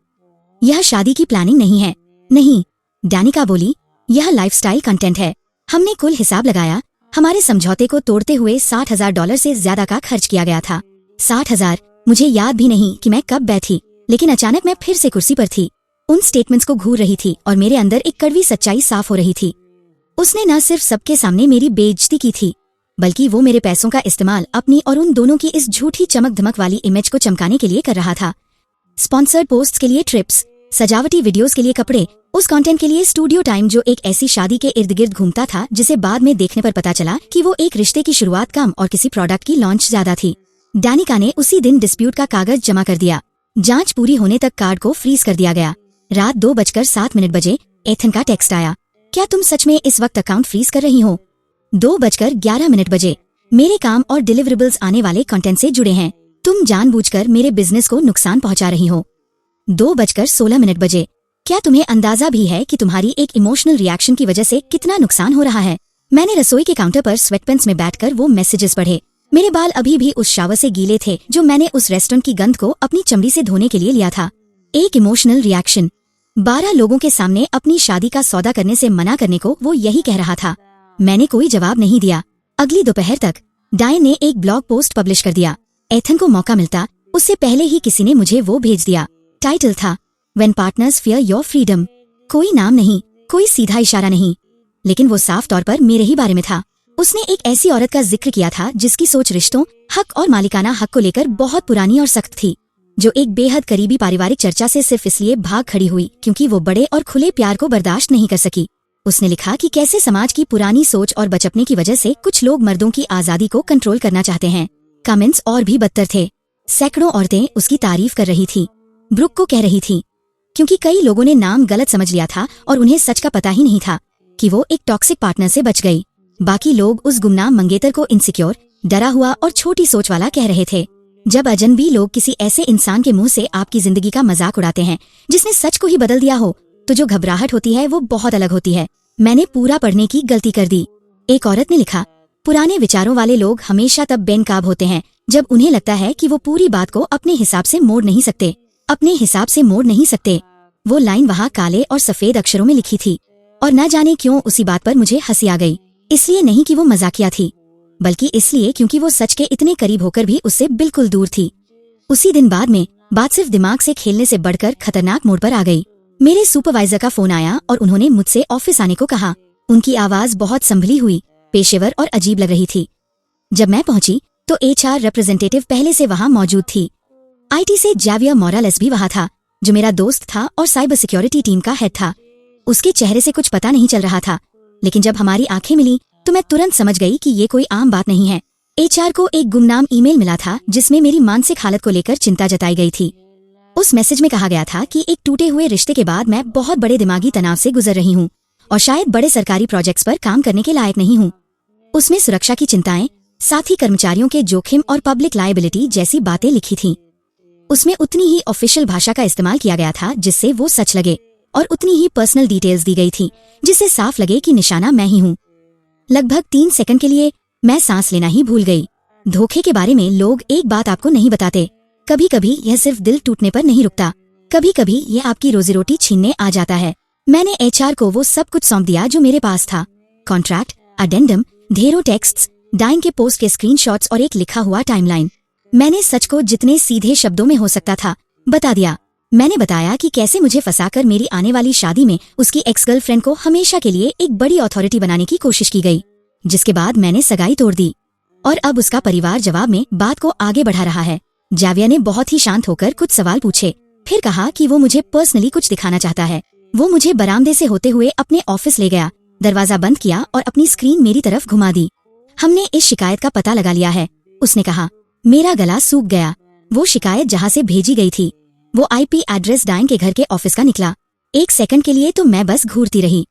यह शादी की प्लानिंग नहीं है। नहीं, डानिका बोली, यह लाइफस्टाइल कंटेंट है। हमने कुल हिसाब लगाया, हमारे समझौते को तोड़ते हुए $60,000 से ज्यादा का खर्च किया गया था। 60,000। मुझे याद भी नहीं कि मैं कब बैठी, लेकिन अचानक मैं फिर से कुर्सी पर थी, उन स्टेटमेंट्स को घूर रही थी और मेरे अंदर एक कड़वी सच्चाई साफ हो रही थी। उसने न सिर्फ सबके सामने मेरी बेइज्जती की थी, बल्कि वो मेरे पैसों का इस्तेमाल अपनी और उन दोनों की इस झूठी चमक धमक वाली इमेज को चमकाने के लिए कर रहा था। स्पॉन्सर्ड पोस्ट्स के लिए ट्रिप्स, सजावटी वीडियोस के लिए कपड़े, उस कंटेंट के लिए स्टूडियो टाइम जो एक ऐसी शादी के इर्द गिर्द घूमता था जिसे बाद में देखने पर पता चला कि वो एक रिश्ते की शुरुआत कम और किसी प्रोडक्ट की लॉन्च ज्यादा थी। डानिका ने उसी दिन डिस्प्यूट का कागज जमा कर दिया। जांच पूरी होने तक कार्ड को फ्रीज कर दिया गया। रात 2:07 बजे एथन का टेक्स्ट आया, क्या तुम सच में इस वक्त अकाउंट फ्रीज कर रही हो? 2:11 बजे, मेरे काम और डिलीवरेबल्स आने वाले कंटेंट से जुड़े हैं, तुम जानबूझकर मेरे बिजनेस को नुकसान पहुंचा रही हो। 2:16 बजे, क्या तुम्हें अंदाजा भी है कि तुम्हारी एक इमोशनल रिएक्शन की वजह से कितना नुकसान हो रहा है? मैंने रसोई के काउंटर पर स्वेटपेंट्स में बैठकर वो मैसेजेस पढ़े। मेरे बाल अभी भी उस शावर से गीले थे जो मैंने उस रेस्टोरेंट की गंध को अपनी चमड़ी से धोने के लिए लिया था। एक इमोशनल रिएक्शन। 12 लोगों के सामने अपनी शादी का सौदा करने से मना करने को वो यही कह रहा था। मैंने कोई जवाब नहीं दिया। अगली दोपहर तक डायन ने एक ब्लॉग पोस्ट पब्लिश कर दिया। एथन को मौका मिलता उससे पहले ही किसी ने मुझे वो भेज दिया। टाइटल था when partners fear your freedom. कोई नाम नहीं, कोई सीधा इशारा नहीं, लेकिन वो साफ तौर पर मेरे ही बारे में था। उसने एक ऐसी औरत का जिक्र किया था जिसकी सोच रिश्तों, हक और मालिकाना हक को लेकर बहुत पुरानी और सख्त थी। जो एक बेहद करीबी पारिवारिक चर्चा से सिर्फ इसलिए भाग खड़ी हुई क्योंकि वो बड़े और खुले प्यार को बर्दाश्त नहीं कर सकी। उसने लिखा कि कैसे समाज की पुरानी सोच और बचपने की वजह से कुछ लोग मर्दों की आजादी को कंट्रोल करना चाहते हैं। कमेंट्स और भी बदतर थे। सैकड़ों औरतें उसकी तारीफ कर रही थी, ब्रुक को कह रही थी, क्योंकि कई लोगों ने नाम गलत समझ लिया था और उन्हें सच का पता ही नहीं था कि वो एक टॉक्सिक पार्टनर से बच गई। बाकी लोग उस गुमनाम मंगेतर को इनसिक्योर, डरा हुआ और छोटी सोच वाला कह रहे थे। जब अजनबी लोग किसी ऐसे इंसान के मुंह से आपकी जिंदगी का मजाक उड़ाते हैं जिसने सच को ही बदल दिया हो, तो जो घबराहट होती है वो बहुत अलग होती है। मैंने पूरा पढ़ने की गलती कर दी। एक औरत ने लिखा, पुराने विचारों वाले लोग हमेशा तब बेनकाब होते हैं जब उन्हें लगता है कि वो पूरी बात को अपने हिसाब से मोड़ नहीं सकते। अपने हिसाब से मोड़ नहीं सकते। वो लाइन वहाँ काले और सफेद अक्षरों में लिखी थी और न जाने क्यों उसी बात पर मुझे हंसी आ गई। इसलिए नहीं कि वो मजाकिया थी, बल्कि इसलिए क्योंकि वो सच के इतने करीब होकर भी उससे बिल्कुल दूर थी। उसी दिन बाद में बात सिर्फ दिमाग से खेलने से बढ़कर खतरनाक मोड़ पर आ गई। मेरे सुपरवाइजर का फोन आया और उन्होंने मुझसे ऑफिस आने को कहा। उनकी आवाज बहुत संभली हुई, पेशेवर और अजीब लग रही थी। जब मैं पहुंची तो HR रिप्रेजेंटेटिव पहले से वहां मौजूद थी। IT से जावियर मोरालेस भी वहां था, जो मेरा दोस्त था और साइबर सिक्योरिटी टीम का हेड था। उसके चेहरे से कुछ पता नहीं चल रहा था, लेकिन जब हमारी आंखें मिली तो मैं तुरंत समझ गई कि ये कोई आम बात नहीं है। HR को एक गुमनाम ईमेल मिला था जिसमें मेरी मानसिक हालत को लेकर चिंता जताई गई थी। उस मैसेज में कहा गया था कि एक टूटे हुए रिश्ते के बाद मैं बहुत बड़े दिमागी तनाव से गुजर रही हूँ और शायद बड़े सरकारी प्रोजेक्ट्स पर काम करने के लायक नहीं हूँ। उसमें सुरक्षा की चिंताएं, साथ ही कर्मचारियों के जोखिम और पब्लिक लायबिलिटी जैसी बातें लिखी थीं। उसमें उतनी ही ऑफिशियल भाषा का इस्तेमाल किया गया था जिससे वो सच लगे, और उतनी ही पर्सनल डिटेल्स दी गई थी जिससे साफ लगे कि निशाना मैं ही हूँ। लगभग 3 सेकंड के लिए मैं सांस लेना ही भूल गई। धोखे के बारे में लोग एक बात आपको नहीं बताते, कभी कभी यह सिर्फ दिल टूटने पर नहीं रुकता, कभी कभी यह आपकी रोजी रोटी छीनने आ जाता है। मैंने HR को वो सब कुछ सौंप दिया जो मेरे पास था। कॉन्ट्रैक्ट, अडेंडम, ढेरों टेक्स्ट्स, डाइन के पोस्ट के स्क्रीनशॉट्स और एक लिखा हुआ टाइमलाइन। मैंने सच को जितने सीधे शब्दों में हो सकता था बता दिया। मैंने बताया कि कैसे मुझे फंसाकर मेरी आने वाली शादी में उसकी एक्स गर्लफ्रेंड को हमेशा के लिए एक बड़ी अथॉरिटी बनाने की कोशिश की गई, जिसके बाद मैंने सगाई तोड़ दी। और अब उसका परिवार जवाब में बात को आगे बढ़ा रहा है। जावियर ने बहुत ही शांत होकर कुछ सवाल पूछे, फिर कहा कि वो मुझे पर्सनली कुछ दिखाना चाहता है। वो मुझे बरामदे से होते हुए अपने ऑफिस ले गया, दरवाजा बंद किया और अपनी स्क्रीन मेरी तरफ घुमा दी। हमने इस शिकायत का पता लगा लिया है, उसने कहा। मेरा गला सूख गया। वो शिकायत जहाँ से भेजी गई थी वो IP एड्रेस डाइन के घर के ऑफिस का निकला। 1 सेकंड के लिए तो मैं बस घूरती रही,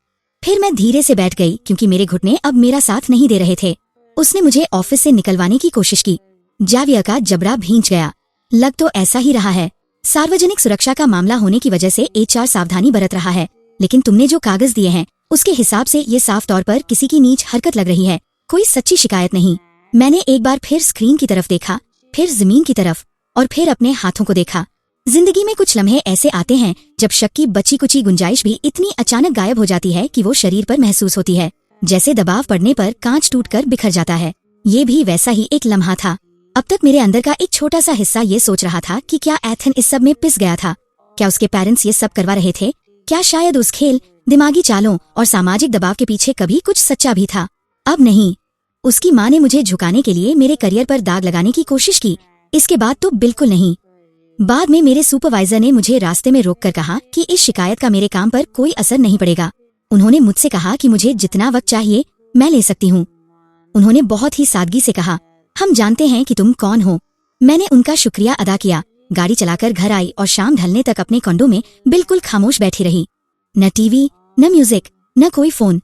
फिर मैं धीरे से बैठ गई क्योंकि मेरे घुटने अब मेरा साथ नहीं दे रहे थे। उसने मुझे ऑफिस से निकलवाने की कोशिश की। जावियर का जबड़ा भींच गया। लग तो ऐसा ही रहा है। सार्वजनिक सुरक्षा का मामला होने की वजह से HR सावधानी बरत रहा है, लेकिन तुमने जो कागज दिए हैं उसके हिसाब से ये साफ तौर पर किसी की नीच हरकत लग रही है, कोई सच्ची शिकायत नहीं। मैंने एक बार फिर स्क्रीन की तरफ देखा, फिर जमीन की तरफ और फिर अपने हाथों को देखा। जिंदगी में कुछ लम्हे ऐसे आते हैं जब शक की बची कुची गुंजाइश भी इतनी अचानक गायब हो जाती है कि वो शरीर पर महसूस होती है, जैसे दबाव पड़ने पर कांच टूटकर बिखर जाता है। ये भी वैसा ही एक लम्हा था। अब तक मेरे अंदर का एक छोटा सा हिस्सा ये सोच रहा था कि क्या एथन इस सब में पिस गया था? क्या उसके पेरेंट्स ये सब करवा रहे थे? क्या शायद उस खेल, दिमागी चालों और सामाजिक दबाव के पीछे कभी कुछ सच्चा भी था? अब नहीं। उसकी माँ ने मुझे झुकाने के लिए मेरे करियर पर दाग लगाने की कोशिश की, इसके बाद तो बिल्कुल नहीं। बाद में मेरे सुपरवाइजर ने मुझे रास्ते में रोककर कहा कि इस शिकायत का मेरे काम पर कोई असर नहीं पड़ेगा। उन्होंने मुझसे कहा कि मुझे जितना वक्त चाहिए मैं ले सकती हूँ। उन्होंने बहुत ही सादगी से कहा, हम जानते हैं कि तुम कौन हो। मैंने उनका शुक्रिया अदा किया, गाड़ी चलाकर घर आई और शाम ढलने तक अपने कॉन्डो में बिल्कुल खामोश बैठी रही। न टीवी, न म्यूजिक, न कोई फोन,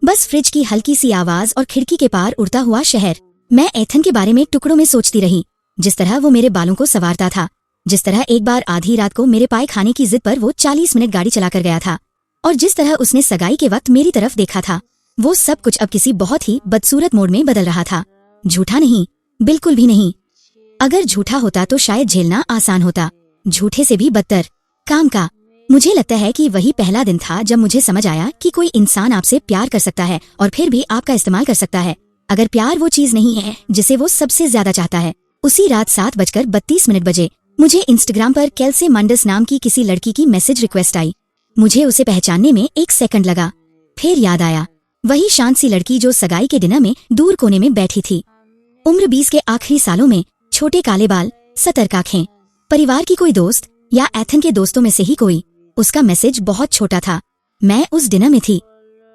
बस फ्रिज की हल्की सी आवाज और खिड़की के पार उड़ता हुआ शहर। मैं एथन के बारे में टुकड़ों में सोचती रही, जिस तरह वो मेरे बालों को संवारता था, जिस तरह एक बार आधी रात को मेरे पाए खाने की जिद पर वो 40 मिनट गाड़ी चलाकर गया था, और जिस तरह उसने सगाई के वक्त मेरी तरफ देखा था। वो सब कुछ अब किसी बहुत ही बदसूरत मोड़ में बदल रहा था। झूठा नहीं, बिल्कुल भी नहीं। अगर झूठा होता तो शायद झेलना आसान होता, झूठे से भी बदतर काम का। मुझे लगता है कि वही पहला दिन था जब मुझे समझ आया कि कोई इंसान आपसे प्यार कर सकता है और फिर भी आपका इस्तेमाल कर सकता है, अगर प्यार वो चीज नहीं है जिसे वो सबसे ज्यादा चाहता है। उसी रात 7:32 बजे मुझे इंस्टाग्राम पर कैल्से मंडस नाम की किसी लड़की की मैसेज रिक्वेस्ट आई। मुझे उसे पहचानने में 1 सेकंड लगा, फिर याद आया, वही शांत सी लड़की जो सगाई के डिनर में दूर कोने में बैठी थी। उम्र 20 के आखिरी सालों में, छोटे काले बाल, सतर्क आंखें, परिवार की कोई दोस्त या एथन के दोस्तों में से ही कोई। उसका मैसेज बहुत छोटा था। मैं उस डिनर में थी।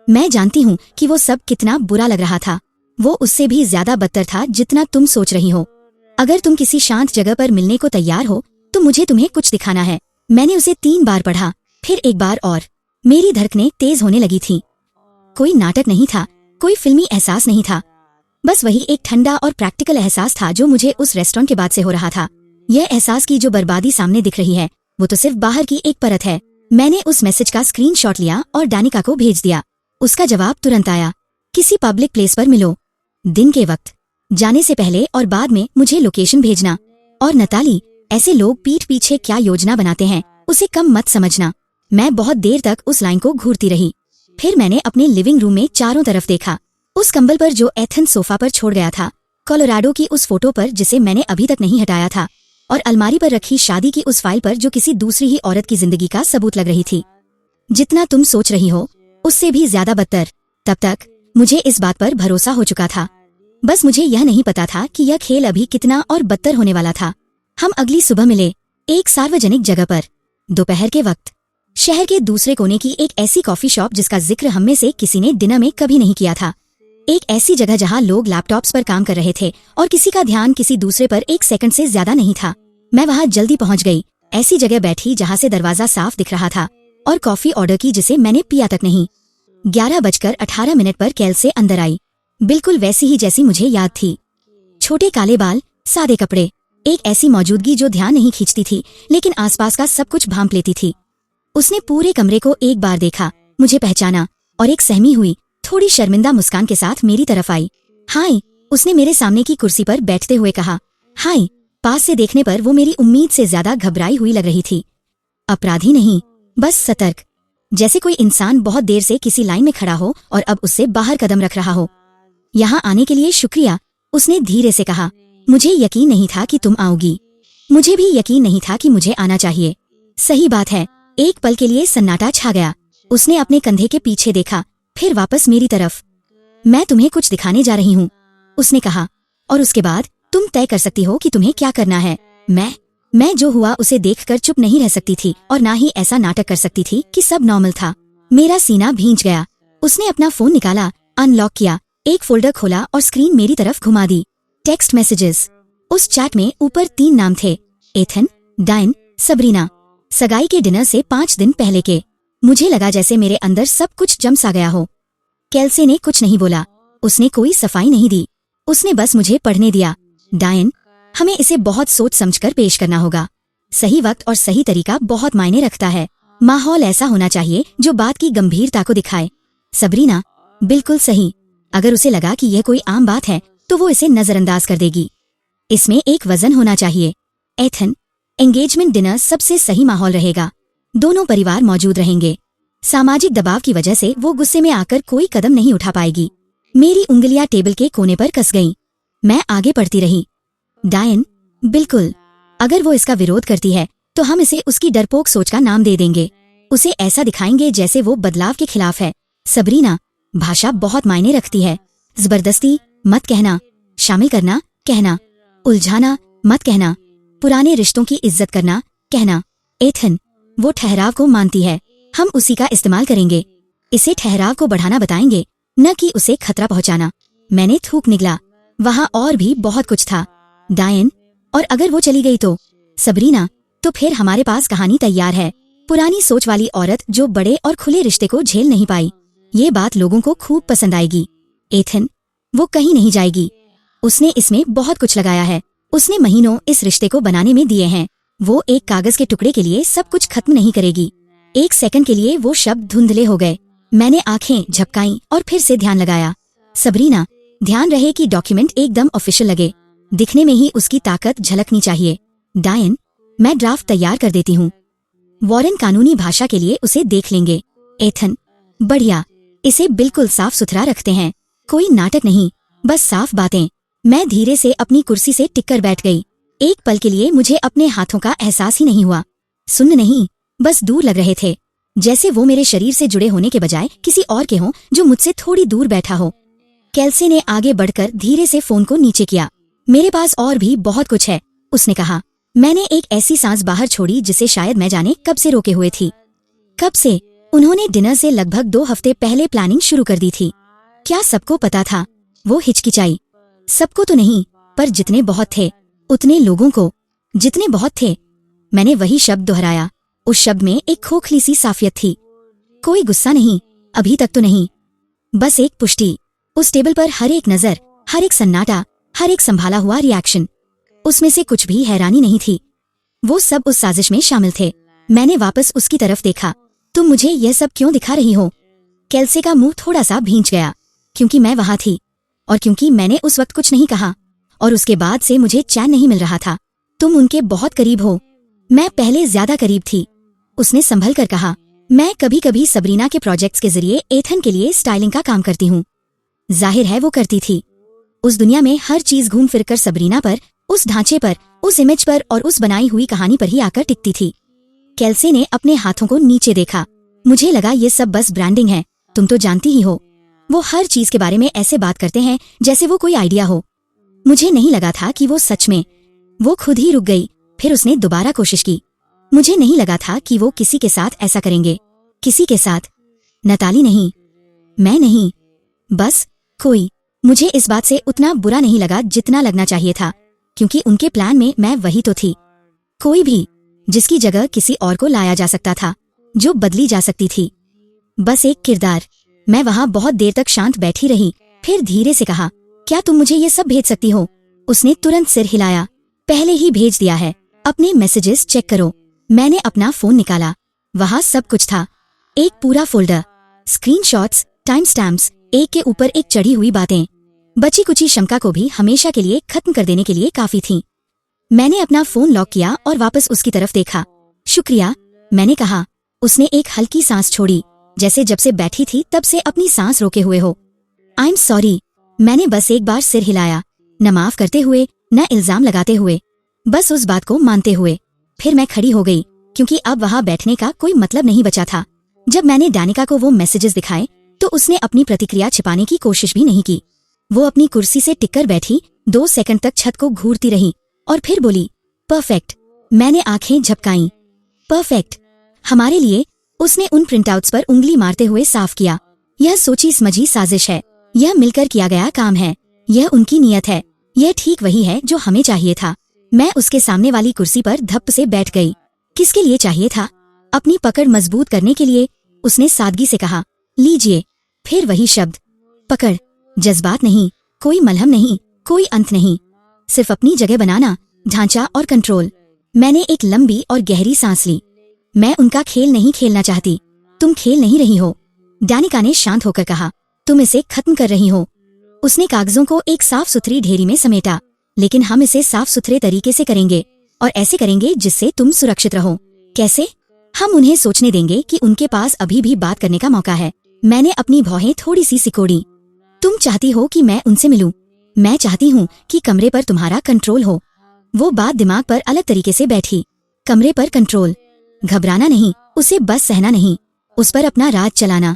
मैं जानती हूँ कि वो सब कितना बुरा लग रहा था। वो उससे भी ज्यादा बदतर था जितना तुम सोच रही हो। अगर तुम किसी शांत जगह पर मिलने को तैयार हो तो मुझे तुम्हें कुछ दिखाना है। मैंने उसे 3 बार पढ़ा, फिर एक बार और। मेरी धड़कनें तेज होने लगी थी। कोई नाटक नहीं था, कोई फिल्मी एहसास नहीं था, बस वही एक ठंडा और प्रैक्टिकल एहसास था जो मुझे उस रेस्टोरेंट के बाद से हो रहा था। यह एहसास की जो बर्बादी सामने दिख रही है वो तो सिर्फ बाहर की एक परत है। मैंने उस मैसेज का स्क्रीनशॉट लिया और डानिका को भेज दिया। उसका जवाब तुरंत आया, किसी पब्लिक प्लेस पर मिलो, दिन के वक्त, जाने से पहले और बाद में मुझे लोकेशन भेजना। और नताली, ऐसे लोग पीठ पीछे क्या योजना बनाते हैं उसे कम मत समझना। मैं बहुत देर तक उस लाइन को घूरती रही। फिर मैंने अपने लिविंग रूम में चारों तरफ देखा। उस कंबल पर जो एथन सोफा पर छोड़ गया था, कोलोराडो की उस फोटो पर जिसे मैंने अभी तक नहीं हटाया था, और अलमारी पर रखी शादी की उस फाइल पर जो किसी दूसरी ही औरत की जिंदगी का सबूत लग रही थी। जितना तुम सोच रही हो उससे भी ज्यादा बदतर। तब तक मुझे इस बात पर भरोसा हो चुका था। बस मुझे यह नहीं पता था कि यह खेल अभी कितना और बदतर होने वाला था। हम अगली सुबह मिले, एक सार्वजनिक जगह पर, दोपहर के वक्त, शहर के दूसरे कोने की एक ऐसी कॉफी शॉप जिसका जिक्र हम में से किसी ने डिनर में कभी नहीं किया था। एक ऐसी जगह जहां लोग लैपटॉप्स पर काम कर रहे थे और किसी का ध्यान किसी दूसरे पर एक सेकंड से ज्यादा नहीं था। मैं वहां जल्दी पहुंच गई। ऐसी जगह बैठी जहां से दरवाजा साफ दिख रहा था, और कॉफी ऑर्डर की जिसे मैंने पिया तक नहीं। 11:18 पर कैल्से अंदर आई, बिल्कुल वैसी ही जैसी मुझे याद थी। छोटे काले बाल, सादे कपड़े, एक ऐसी मौजूदगी जो ध्यान नहीं खींचती थी लेकिन आसपास का सब कुछ भांप लेती थी। उसने पूरे कमरे को एक बार देखा, मुझे पहचाना और एक सहमी हुई, थोड़ी शर्मिंदा मुस्कान के साथ मेरी तरफ आई। हाय, उसने मेरे सामने की कुर्सी पर बैठते हुए कहा। हाय। पास से देखने पर वो मेरी उम्मीद से ज्यादा घबराई हुई लग रही थी। अपराधी नहीं, बस सतर्क, जैसे कोई इंसान बहुत देर से किसी लाइन में खड़ा हो और अब उससे बाहर कदम रख रहा हो। यहाँ आने के लिए शुक्रिया, उसने धीरे से कहा। मुझे यकीन नहीं था कि तुम आओगी। मुझे भी यकीन नहीं था कि मुझे आना चाहिए। सही बात है। एक पल के लिए सन्नाटा छा गया। उसने अपने कंधे के पीछे देखा, फिर वापस मेरी तरफ। मैं तुम्हें कुछ दिखाने जा रही हूँ, उसने कहा, और उसके बाद तुम तय कर सकती हो कि तुम्हें क्या करना है। मैं जो हुआ उसे देखकर चुप नहीं रह सकती थी और ना ही ऐसा नाटक कर सकती थी कि सब नॉर्मल था। मेरा सीना भींच गया। उसने अपना फोन निकाला, अनलॉक किया, एक फोल्डर खोला और स्क्रीन मेरी तरफ घुमा दी। Text messages. उस चैट में ऊपर 3 नाम थे, एथन, डायन, सबरीना। सगाई के डिनर से 5 दिन पहले के। मुझे लगा जैसे मेरे अंदर सब कुछ जम सा गया हो। कैल्से ने कुछ नहीं बोला, उसने कोई सफाई नहीं दी, उसने बस मुझे पढ़ने दिया। डायन, हमें इसे बहुत सोच समझकर पेश करना होगा। सही वक्त और सही तरीका बहुत मायने रखता है। माहौल ऐसा होना चाहिए जो बात की गंभीरता को दिखाए। सबरीना, बिल्कुल सही। अगर उसे लगा कि यह कोई आम बात है तो वो इसे नजरअंदाज कर देगी। इसमें एक वजन होना चाहिए। एथन, एंगेजमेंट डिनर सबसे सही माहौल रहेगा। दोनों परिवार मौजूद रहेंगे। सामाजिक दबाव की वजह से वो गुस्से में आकर कोई कदम नहीं उठा पाएगी। मेरी उंगलियां टेबल के कोने पर कस गईं। मैं आगे बढ़ती रही। डायन, बिल्कुल, अगर वो इसका विरोध करती है तो हम इसे उसकी डरपोक सोच का नाम दे देंगे। उसे ऐसा दिखाएंगे जैसे वो बदलाव के खिलाफ है। सबरीना, भाषा बहुत मायने रखती है। जबरदस्ती मत कहना, शामिल करना कहना, उलझाना मत कहना, पुराने रिश्तों की इज्जत करना कहना। एथन, वो ठहराव को मानती है, हम उसी का इस्तेमाल करेंगे। इसे ठहराव को बढ़ाना बताएंगे, न कि उसे खतरा पहुंचाना। मैंने थूक निगला। वहाँ और भी बहुत कुछ था। डायन, और अगर वो चली गई तो? सबरीना, तो फिर हमारे पास कहानी तैयार है। पुरानी सोच वाली औरत जो बड़े और खुले रिश्ते को झेल नहीं पाई। ये बात लोगों को खूब पसंद आएगी। एथन, वो कहीं नहीं जाएगी। उसने इसमें बहुत कुछ लगाया है। उसने महीनों इस रिश्ते को बनाने में दिए हैं। वो एक कागज के टुकड़े के लिए सब कुछ खत्म नहीं करेगी। एक सेकंड के लिए वो शब्द धुंधले हो गए। मैंने आंखें झपकाईं और फिर से ध्यान लगाया। सबरीना, ध्यान रहे कि डॉक्यूमेंट एकदम ऑफिशियल लगे। दिखने में ही उसकी ताकत झलकनी चाहिए। डायन, मैं ड्राफ्ट तैयार कर देती हूँ। वॉरेन कानूनी भाषा के लिए उसे देख लेंगे। एथन, बढ़िया, इसे बिल्कुल साफ सुथरा रखते हैं। कोई नाटक नहीं, बस साफ बातें। मैं धीरे से अपनी कुर्सी से टिककर बैठ गई। एक पल के लिए मुझे अपने हाथों का एहसास ही नहीं हुआ। सुन्न नहीं, बस दूर लग रहे थे, जैसे वो मेरे शरीर से जुड़े होने के बजाय किसी और के हों जो मुझसे थोड़ी दूर बैठा हो। कैल्से ने आगे बढ़कर धीरे से फोन को नीचे किया। मेरे पास और भी बहुत कुछ है, उसने कहा। मैंने एक ऐसी सांस बाहर छोड़ी जिसे शायद मैं जाने कब से रोके हुए थी। कब से? उन्होंने डिनर से लगभग 2 हफ्ते पहले प्लानिंग शुरू कर दी थी। क्या सबको पता था? वो हिचकिचाई। सबको तो नहीं, पर जितने बहुत थे, उतने लोगों को। जितने बहुत थे। मैंने वही शब्द दोहराया। उस शब्द में एक खोखली सी साफियत थी। कोई गुस्सा नहीं, अभी तक तो नहीं, बस एक पुष्टि। उस टेबल पर हर एक नजर, हर एक सन्नाटा, हर एक संभाला हुआ रिएक्शन, उसमें से कुछ भी हैरानी नहीं थी। वो सब उस साजिश में शामिल थे। मैंने वापस उसकी तरफ देखा। तुम मुझे यह सब क्यों दिखा रही हो? केल्से का मुंह थोड़ा सा भींच गया, क्योंकि मैं वहां थी और क्योंकि मैंने उस वक्त कुछ नहीं कहा, और उसके बाद से मुझे चैन नहीं मिल रहा था। तुम उनके बहुत करीब हो। मैं पहले ज्यादा करीब थी, उसने संभल कर कहा। मैं कभी कभी सबरीना के प्रोजेक्ट्स के जरिए एथन के लिए स्टाइलिंग का काम करती हूँ। जाहिर है वो करती थी। उस दुनिया में हर चीज घूम फिर कर सबरीना पर, उस ढांचे पर, उस इमेज पर और उस बनाई हुई कहानी पर ही आकर टिकती थी। केल्से ने अपने हाथों को नीचे देखा। मुझे लगा ये सब बस ब्रांडिंग है, तुम तो जानती ही हो। वो हर चीज के बारे में ऐसे बात करते हैं जैसे वो कोई आइडिया हो। मुझे नहीं लगा था कि वो सच में। वो खुद ही रुक गई, फिर उसने दोबारा कोशिश की। मुझे नहीं लगा था कि वो किसी के साथ ऐसा करेंगे। किसी के साथ? नताली नहीं, मैं नहीं, बस कोई। मुझे इस बात से उतना बुरा नहीं लगा जितना लगना चाहिए था, क्योंकि उनके प्लान में मैं वही तो थी। कोई भी, जिसकी जगह किसी और को लाया जा सकता था, जो बदली जा सकती थी। बस एक किरदार। मैं वहां बहुत देर तक शांत बैठी रही, फिर धीरे से कहा, क्या तुम मुझे ये सब भेज सकती हो? उसने तुरंत सिर हिलाया। पहले ही भेज दिया है, अपने मैसेजेस चेक करो। मैंने अपना फोन निकाला। वहां सब कुछ था। एक पूरा फोल्डर, स्क्रीनशॉट्स, टाइम स्टैम्प्स, एक के ऊपर एक चढ़ी हुई बातें। बची कुची शंका को भी हमेशा के लिए खत्म कर देने के लिए काफी थी। मैंने अपना फोन लॉक किया और वापस उसकी तरफ देखा। शुक्रिया, मैंने कहा। उसने एक हल्की सांस छोड़ी, जैसे जब से बैठी थी तब से अपनी सांस रोके हुए हो। आई एम सॉरी, मैंने बस एक बार सिर हिलाया, न माफ करते हुए न इल्जाम लगाते हुए, बस उस बात को मानते हुए। फिर मैं खड़ी हो गई, क्योंकि अब वहां बैठने का कोई मतलब नहीं बचा था। जब मैंने डानिका को वो मैसेजेस दिखाए तो उसने अपनी प्रतिक्रिया छिपाने की कोशिश भी नहीं की। वो अपनी कुर्सी से टिककर बैठी 2 सेकंड तक छत को घूरती रही और फिर बोली, परफेक्ट। मैंने आंखें झपकाईं। परफेक्ट हमारे लिए। उसने उन प्रिंटआउट्स पर उंगली मारते हुए साफ किया। यह सोची समझी साजिश है, यह मिलकर किया गया काम है, यह उनकी नीयत है, यह ठीक वही है जो हमें चाहिए था। मैं उसके सामने वाली कुर्सी पर धप्प से बैठ गई। किसके लिए चाहिए था? अपनी पकड़ मजबूत करने के लिए। उसने सादगी से कहा, लीजिए। फिर वही शब्द, पकड़। जज्बात नहीं, कोई मलहम नहीं, कोई अंत नहीं, सिर्फ अपनी जगह बनाना, ढांचा और कंट्रोल। मैंने एक लंबी और गहरी सांस ली। मैं उनका खेल नहीं खेलना चाहती। तुम खेल नहीं रही हो, डानिका ने शांत होकर कहा। तुम इसे खत्म कर रही हो। उसने कागजों को एक साफ सुथरी ढेरी में समेटा। लेकिन हम इसे साफ सुथरे तरीके से करेंगे, और ऐसे करेंगे जिससे तुम सुरक्षित रहो। कैसे? हम उन्हें सोचने देंगे कि उनके पास अभी भी बात करने का मौका है। मैंने अपनी भौहें थोड़ी सी सिकोड़ी। तुम चाहती हो कि मैं उनसे मिलूं। मैं चाहती हूँ कि कमरे पर तुम्हारा कंट्रोल हो। वो बात दिमाग पर अलग तरीके से बैठी। कमरे पर कंट्रोल। घबराना नहीं, उसे बस सहना नहीं, उस पर अपना राज चलाना।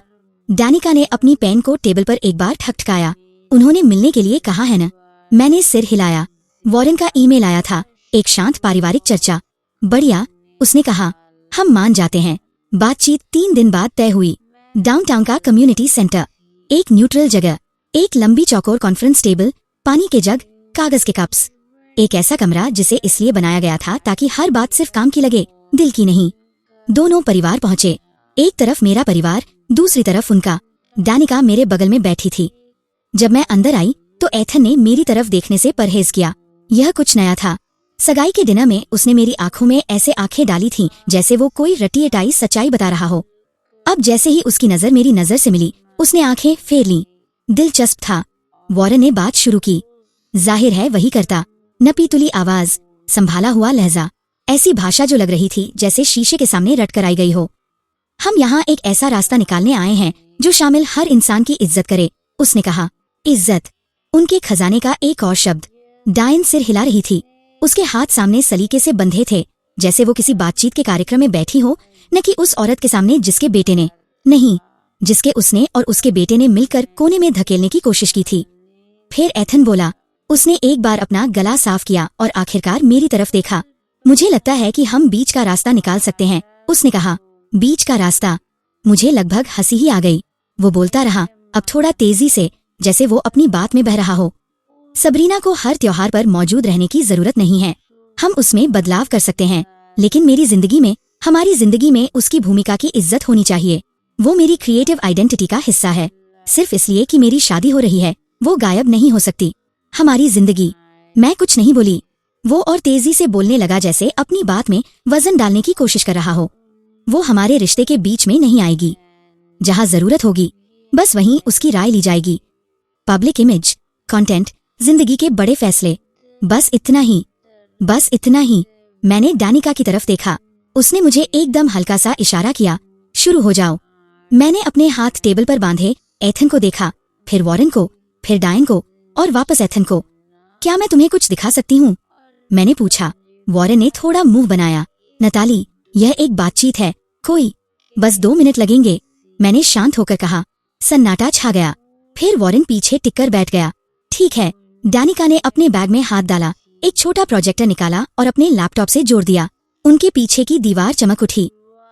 डानिका ने अपनी पेन को टेबल पर एक बार ठकठकाया। उन्होंने मिलने के लिए कहा है न? मैंने सिर हिलाया। वॉरेन का ईमेल आया था, एक शांत पारिवारिक चर्चा। बढ़िया, उसने कहा। हम मान जाते हैं। बातचीत 3 दिन बाद तय हुई। डाउनटाउन का कम्युनिटी सेंटर, एक न्यूट्रल जगह, एक लंबी चौकोर कॉन्फ्रेंस टेबल, पानी के जग, कागज के कप्स। एक ऐसा कमरा जिसे इसलिए बनाया गया था ताकि हर बात सिर्फ काम की लगे, दिल की नहीं। दोनों परिवार पहुंचे। एक तरफ मेरा परिवार, दूसरी तरफ उनका। डानिका मेरे बगल में बैठी थी। जब मैं अंदर आई तो एथन ने मेरी तरफ देखने से परहेज किया। यह कुछ नया था। सगाई के डिनर में उसने मेरी आंखों में ऐसे आंखें डाली थीं जैसे वो कोई रटियटाई सच्चाई बता रहा हो। अब जैसे ही उसकी नजर मेरी नजर से मिली, उसने आंखें फेर लीं। दिलचस्प था। वॉरेन ने बात शुरू की। जाहिर है वही करता। नपीतुली आवाज, संभाला हुआ लहजा, ऐसी भाषा जो लग रही थी जैसे शीशे के सामने रट कर आई गई हो। हम यहाँ एक ऐसा रास्ता निकालने आए हैं जो शामिल हर इंसान की इज्जत करे, उसने कहा। इज्जत, उनके खजाने का एक और शब्द। डायन सिर हिला रही थी। उसके हाथ सामने सलीके से बंधे थे, जैसे वो किसी बातचीत के कार्यक्रम में बैठी हो, न कि उस औरत के सामने जिसके बेटे ने, नहीं, जिसके उसने और उसके बेटे ने मिलकर कोने में धकेलने की कोशिश की थी। फिर एथन बोला। उसने एक बार अपना गला साफ किया और आखिरकार मेरी तरफ देखा। मुझे लगता है कि हम बीच का रास्ता निकाल सकते हैं, उसने कहा। बीच का रास्ता? मुझे लगभग हंसी ही आ गई। वो बोलता रहा, अब थोड़ा तेजी से, जैसे वो अपनी बात में बह रहा हो। सबरीना को हर त्योहार पर मौजूद रहने की जरूरत नहीं है। हम उसमें बदलाव कर सकते हैं, लेकिन मेरी जिंदगी में, हमारी जिंदगी में उसकी भूमिका की इज्जत होनी चाहिए। वो मेरी क्रिएटिव आइडेंटिटी का हिस्सा है। सिर्फ इसलिए कि मेरी शादी हो रही है, वो गायब नहीं हो सकती। हमारी जिंदगी। मैं कुछ नहीं बोली। वो और तेजी से बोलने लगा, जैसे अपनी बात में वजन डालने की कोशिश कर रहा हो। वो हमारे रिश्ते के बीच में नहीं आएगी। जहाँ जरूरत होगी, बस वहीं उसकी राय ली जाएगी। पब्लिक इमेज, कंटेंट, जिंदगी के बड़े फैसले, बस इतना ही, बस इतना ही। मैंने डानिका की तरफ देखा। उसने मुझे एकदम हल्का सा इशारा किया, शुरू हो जाओ। मैंने अपने हाथ टेबल पर बांधे एथन को देखा, फिर वॉरेन को, फिर डायन को और वापस एथन को। क्या मैं तुम्हें कुछ दिखा सकती हूँ? मैंने पूछा। वॉरेन ने थोड़ा मुंह बनाया। नताली, यह एक बातचीत है, कोई बस 2 मिनट लगेंगे, मैंने शांत होकर कहा। सन्नाटा छा गया। फिर वॉरेन पीछे टिककर बैठ गया। ठीक है। डानिका ने अपने बैग में हाथ डाला, एक छोटा प्रोजेक्टर निकाला और अपने लैपटॉप से जोड़ दिया। उनके पीछे की दीवार चमक उठी।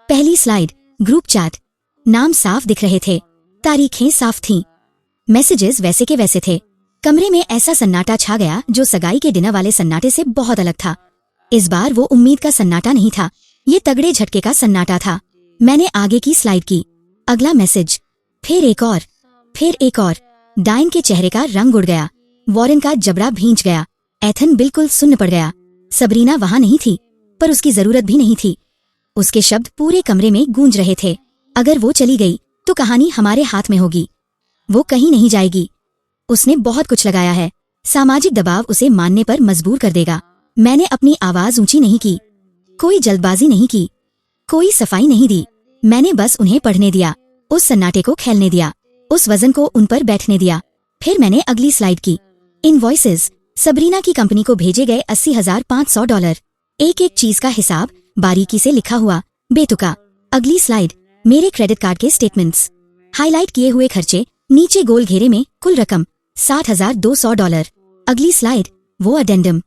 पहली स्लाइड, ग्रुप चैट। नाम साफ दिख रहे थे, तारीखें साफ थीं, मैसेजेस वैसे के वैसे थे। कमरे में ऐसा सन्नाटा छा गया जो सगाई के डिनर वाले सन्नाटे से बहुत अलग था। इस बार वो उम्मीद का सन्नाटा नहीं था, ये तगड़े झटके का सन्नाटा था। मैंने आगे की स्लाइड की। अगला मैसेज, फिर एक और, फिर एक और। डायन के चेहरे का रंग उड़ गया। वॉरेन का जबड़ा भींच गया। एथन बिल्कुल सुन्न पड़ गया। सबरीना वहां नहीं थी, पर उसकी जरूरत भी नहीं थी। उसके शब्द पूरे कमरे में गूंज रहे थे। अगर वो चली गई तो कहानी हमारे हाथ में होगी। वो कहीं नहीं जाएगी। उसने बहुत कुछ लगाया है। सामाजिक दबाव उसे मानने पर मजबूर कर देगा। मैंने अपनी आवाज ऊंची नहीं की, कोई जल्दबाजी नहीं की, कोई सफाई नहीं दी। मैंने बस उन्हें पढ़ने दिया, उस सन्नाटे को खेलने दिया, उस वजन को उन पर बैठने दिया। फिर मैंने अगली स्लाइड की। इनवॉइसेस, सबरीना की कंपनी को भेजे गए $80,500। एक एक चीज का हिसाब बारीकी से लिखा हुआ, बेतुका। अगली स्लाइड, मेरे क्रेडिट कार्ड के स्टेटमेंट्स, हाईलाइट किए हुए खर्चे, नीचे गोल घेरे में कुल रकम $60,200। अगली स्लाइड, वो अडेंडम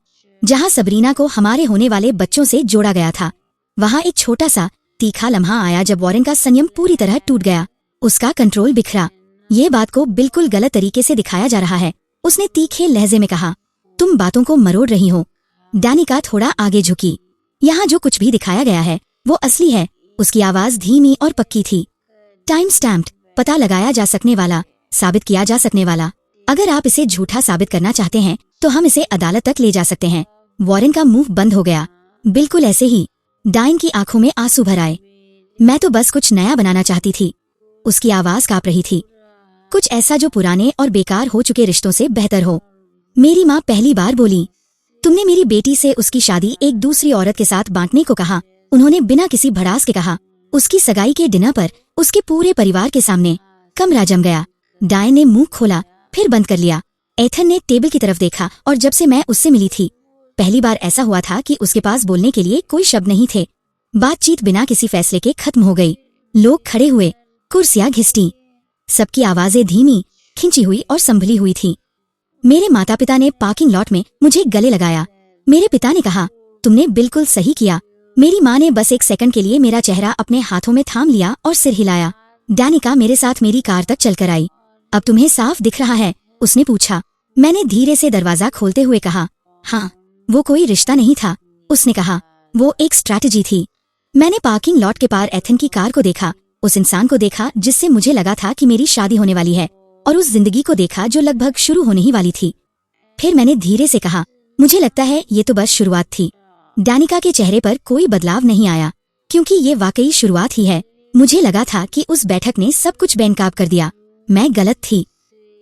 जहां सबरीना को हमारे होने वाले बच्चों से जोड़ा गया था। वहां एक छोटा सा तीखा लम्हा आया जब वॉरेन का संयम पूरी तरह टूट गया। उसका कंट्रोल बिखरा। ये बात को बिल्कुल गलत तरीके से दिखाया जा रहा है, उसने तीखे लहजे में कहा। तुम बातों को मरोड़ रही हो। डानिका थोड़ा आगे झुकी। यहाँ जो कुछ भी दिखाया गया है वो असली है। उसकी आवाज धीमी और पक्की थी। टाइम स्टैम्प्ड, पता लगाया जा सकने वाला, साबित किया जा सकने वाला। अगर आप इसे झूठा साबित करना चाहते हैं तो हम इसे अदालत तक ले जा सकते हैं। वॉरेन का मुंह बंद हो गया। बिल्कुल ऐसे ही। डायन की आंखों में आंसू भर आए। मैं तो बस कुछ नया बनाना चाहती थी। उसकी आवाज कांप रही थी। कुछ ऐसा जो पुराने और बेकार हो चुके रिश्तों से बेहतर हो। मेरी माँ पहली बार बोली, तुमने मेरी बेटी से उसकी शादी एक दूसरी औरत के साथ बांटने को कहा। उन्होंने बिना किसी भड़ास के कहा। उसकी सगाई के डिनर पर उसके पूरे परिवार के सामने। कमरा जम गया। डायन ने मुंह खोला, फिर बंद कर लिया। एथन ने टेबल की तरफ देखा और जब से मैं उससे मिली थी, पहली बार ऐसा हुआ था कि उसके पास बोलने के लिए कोई शब्द नहीं थे। बातचीत बिना किसी फैसले के खत्म हो गई। लोग खड़े हुए, कुर्सियां घिसटी, सबकी आवाजें धीमी, खिंची हुई और संभली हुई थी। मेरे माता पिता ने पार्किंग लॉट में मुझे गले लगाया। मेरे पिता ने कहा, तुमने बिल्कुल सही किया। मेरी माँ ने बस एक सेकंड के लिए मेरा चेहरा अपने हाथों में थाम लिया और सिर हिलाया। डानिका मेरे साथ मेरी कार तक चलकर आई। अब तुम्हें साफ दिख रहा है? उसने पूछा। मैंने धीरे से दरवाजा खोलते हुए कहा, हाँ। वो कोई रिश्ता नहीं था, उसने कहा। वो एक स्ट्रैटेजी थी। मैंने पार्किंग लॉट के पार एथन की कार को देखा, उस इंसान को देखा जिससे मुझे लगा था कि मेरी शादी होने वाली है, और उस जिंदगी को देखा जो लगभग शुरू होने ही वाली थी। फिर मैंने धीरे से कहा, मुझे लगता है ये तो बस शुरुआत थी। डानिका के चेहरे पर कोई बदलाव नहीं आया, क्योंकि ये वाकई शुरुआत ही है। मुझे लगा था कि उस बैठक ने सब कुछ बेनकाब कर दिया। मैं गलत थी।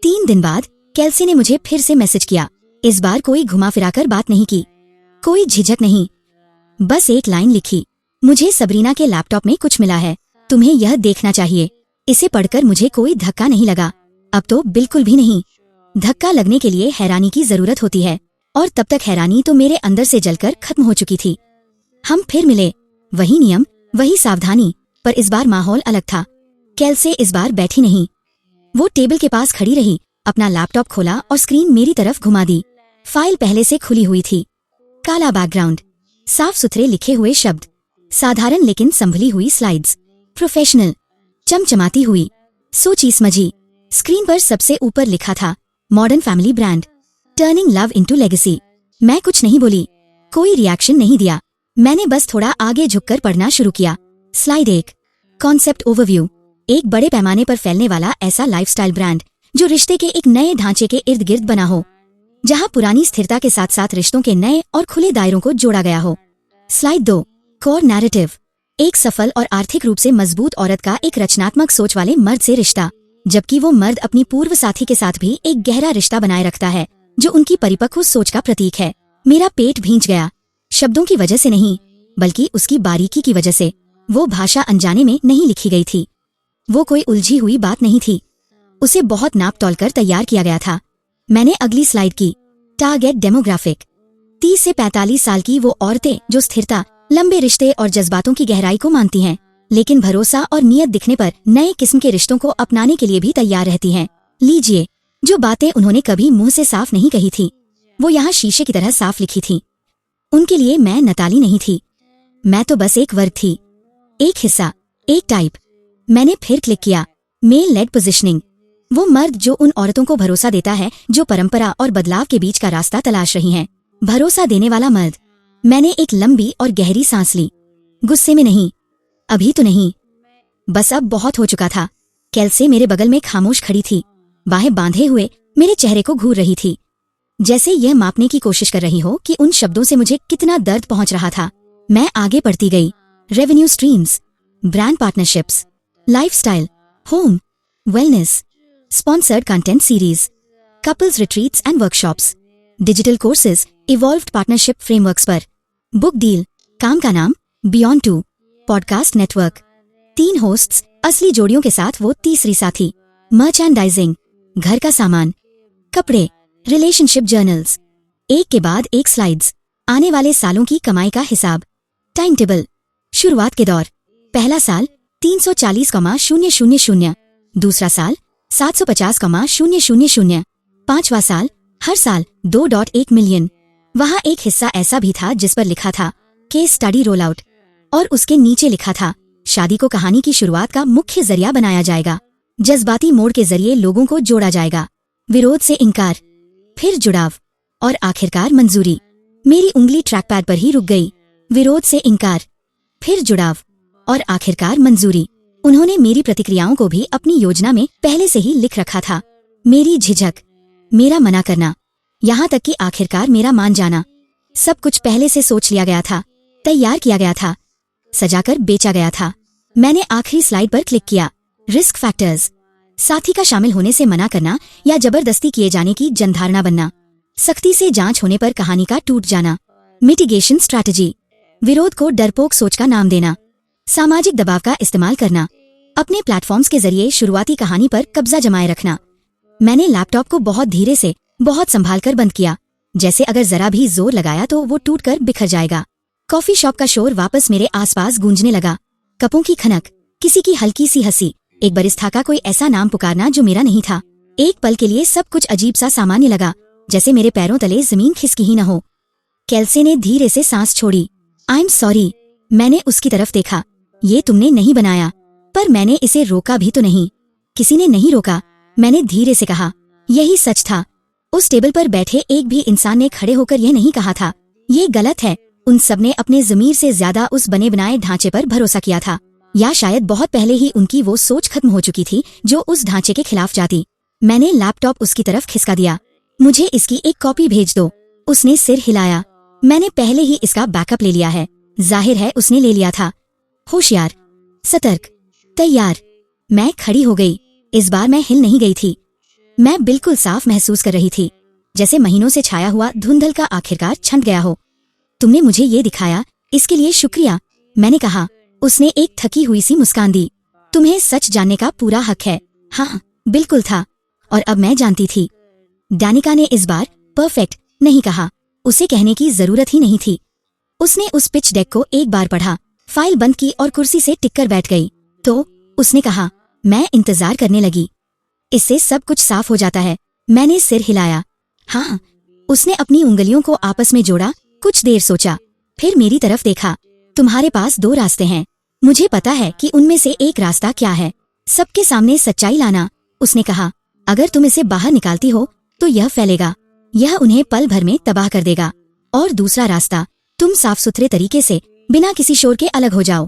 3 दिन बाद केल्सी ने मुझे फिर से मैसेज किया। इस बार कोई घुमा फिराकर बात नहीं की, कोई झिझक नहीं, बस एक लाइन लिखी, मुझे सबरीना के लैपटॉप में कुछ मिला है, तुम्हें यह देखना चाहिए। इसे पढ़कर मुझे कोई धक्का नहीं लगा, अब तो बिल्कुल भी नहीं। धक्का लगने के लिए हैरानी की जरूरत होती है, और तब तक हैरानी तो मेरे अंदर से जलकर खत्म हो चुकी थी। हम फिर मिले, वही नियम, वही सावधानी, पर इस बार माहौल अलग था। केल्सी इस बार बैठी नहीं, वो टेबल के पास खड़ी रही, अपना लैपटॉप खोला और स्क्रीन मेरी तरफ घुमा दी। फाइल पहले से खुली हुई थी। काला बैकग्राउंड, साफ सुथरे लिखे हुए शब्द, साधारण लेकिन संभली हुई स्लाइड्स, प्रोफेशनल, चमचमाती हुई, सोची समझी। स्क्रीन पर सबसे ऊपर लिखा था modern family brand, turning love into legacy. मैं कुछ नहीं बोली, कोई रिएक्शन नहीं दिया। मैंने बस थोड़ा आगे झुककर पढ़ना शुरू किया। Slide 1, concept overview. एक बड़े पैमाने पर फैलने वाला ऐसा लाइफस्टाइल ब्रांड जो रिश्ते के एक नए ढांचे के इर्द गिर्द बना हो, जहां पुरानी स्थिरता के साथ साथ रिश्तों के नए और खुले दायरों को जोड़ा गया हो। Slide 2, core narrative. एक सफल और आर्थिक रूप से मजबूत औरत का एक रचनात्मक सोच वाले मर्द से रिश्ता, जबकि वो मर्द अपनी पूर्व साथी के साथ भी एक गहरा रिश्ता बनाए रखता है जो उनकी परिपक्व सोच का प्रतीक है। मेरा पेट भींच गया, शब्दों की वजह से नहीं बल्कि उसकी बारीकी की वजह से। वो भाषा अनजाने में नहीं लिखी गई थी, वो कोई उलझी हुई बात नहीं थी, उसे बहुत नाप तोल कर तैयार किया गया था। मैंने अगली स्लाइड की। Target demographic. 30 से 45 साल की वो औरतें जो स्थिरता, लंबे रिश्ते और जज्बातों की गहराई को मानती हैं, लेकिन भरोसा और नियत दिखने पर नए किस्म के रिश्तों को अपनाने के लिए भी तैयार रहती हैं। लीजिए, जो बातें उन्होंने कभी मुंह से साफ नहीं कही थी, वो यहाँ शीशे की तरह साफ लिखी थी। उनके लिए मैं नताली नहीं थी, मैं तो बस एक वर्ग थी, एक हिस्सा, एक टाइप। मैंने फिर क्लिक किया। Male led positioning. वो मर्द जो उन औरतों को भरोसा देता है जो परंपरा और बदलाव के बीच का रास्ता तलाश रही हैं। भरोसा देने वाला मर्द। मैंने एक लंबी और गहरी सांस ली। गुस्से में नहीं, अभी तो नहीं, बस अब बहुत हो चुका था। कैल्से मेरे बगल में खामोश खड़ी थी, बाहें बांधे हुए मेरे चेहरे को घूर रही थी, जैसे यह मापने की कोशिश कर रही हो कि उन शब्दों से मुझे कितना दर्द पहुंच रहा था। मैं आगे बढ़ती गई। Revenue streams, brand partnerships, lifestyle, home, wellness, sponsored content series, couples retreats and workshops, digital courses, evolved partnership frameworks पर, बुक डील, काम का नाम, बियॉन्ड 2, पॉडकास्ट नेटवर्क, 3 होस्ट्स, असली जोड़ियों के साथ वो तीसरी साथी, मर्चेंडाइजिंग, घर का सामान, कपड़े, रिलेशनशिप जर्नल्स, एक के बाद एक स्लाइड्स, आने वाले सालों की कमाई का हिसाब, टाइम टेबल। शुरुआत के दौर, पहला साल 340,000, दूसरा साल 750,000, पांचवा साल हर साल 2.1 मिलियन। वहाँ एक हिस्सा ऐसा भी था जिस पर लिखा था केस स्टडी रोल आउट, और उसके नीचे लिखा था शादी को कहानी की शुरुआत का मुख्य जरिया बनाया जाएगा, जज्बाती मोड़ के जरिए लोगों को जोड़ा जाएगा। विरोध से इनकार, फिर जुड़ाव, और आखिरकार मंजूरी। मेरी उंगली ट्रैक पैड पर ही रुक गई। विरोध से इनकार, फिर जुड़ाव, और आखिरकार मंजूरी। उन्होंने मेरी प्रतिक्रियाओं को भी अपनी योजना में पहले से ही लिख रखा था। मेरी झिझक, मेरा मना करना, यहाँ तक कि आखिरकार मेरा मान जाना, सब कुछ पहले से सोच लिया गया था, तैयार किया गया था, सजाकर बेचा गया था। मैंने आखिरी स्लाइड पर क्लिक किया। रिस्क फैक्टर्स, साथी का शामिल होने से मना करना या जबरदस्ती किए जाने की जनधारणा बनना, सख्ती से जांच होने पर कहानी का टूट जाना, मिटिगेशन स्ट्रैटेजी, विरोध को डरपोक सोच का नाम देना, सामाजिक दबाव का इस्तेमाल करना, अपने प्लेटफॉर्म्स के जरिए शुरुआती कहानी पर कब्जा जमाए रखना। मैंने लैपटॉप को बहुत धीरे से, बहुत संभाल कर बंद किया, जैसे अगर जरा भी जोर लगाया तो वो टूटकर बिखर जाएगा। कॉफी शॉप का शोर वापस मेरे आसपास गूंजने लगा। कपों की खनक, किसी की हल्की सी हंसी, एक बरिस्ता का कोई ऐसा नाम पुकारना जो मेरा नहीं था। एक पल के लिए सब कुछ अजीब सा सामान्य लगा, जैसे मेरे पैरों तले जमीन खिसकी ही न हो। कैल्से ने धीरे से सांस छोड़ी। I am sorry. मैंने उसकी तरफ देखा। ये तुमने नहीं बनाया, पर मैंने इसे रोका भी तो नहीं। किसी ने नहीं रोका, मैंने धीरे से कहा। यही सच था। उस टेबल पर बैठे एक भी इंसान ने खड़े होकर यह नहीं कहा था, ये गलत है। उन सबने अपने ज़मीर से ज्यादा उस बने बनाए ढांचे पर भरोसा किया था, या शायद बहुत पहले ही उनकी वो सोच खत्म हो चुकी थी जो उस ढांचे के खिलाफ जाती। मैंने लैपटॉप उसकी तरफ खिसका दिया। मुझे इसकी एक कॉपी भेज दो। उसने सिर हिलाया। मैंने पहले ही इसका बैकअप ले लिया है। जाहिर है उसने ले लिया था। होशियार, सतर्क, तैयार। मैं खड़ी हो गई। इस बार मैं हिल नहीं गई थी। मैं बिल्कुल साफ महसूस कर रही थी, जैसे महीनों से छाया हुआ धुंधल का आखिरकार छंट गया हो। तुमने मुझे ये दिखाया, इसके लिए शुक्रिया, मैंने कहा। उसने एक थकी हुई सी मुस्कान दी। तुम्हें सच जानने का पूरा हक है। हाँ, बिल्कुल था। और अब मैं जानती थी। डानिका ने इस बार परफेक्ट नहीं कहा। उसे कहने की जरूरत ही नहीं थी। उसने उस पिच डेक को एक बार पढ़ा, फाइल बंद की और कुर्सी से टिककर बैठ गई। तो उसने कहा। मैं इंतजार करने लगी। इससे सब कुछ साफ हो जाता है। मैंने सिर हिलाया। हाँ। उसने अपनी उंगलियों को आपस में जोड़ा, कुछ देर सोचा, फिर मेरी तरफ देखा। तुम्हारे पास 2 रास्ते हैं, मुझे पता है कि उनमें से एक रास्ता क्या है, सबके सामने सच्चाई लाना। उसने कहा, अगर तुम इसे बाहर निकालती हो तो यह फैलेगा, यह उन्हें पल भर में तबाह कर देगा। और दूसरा रास्ता, तुम साफ सुथरे तरीके से बिना किसी शोर के अलग हो जाओ,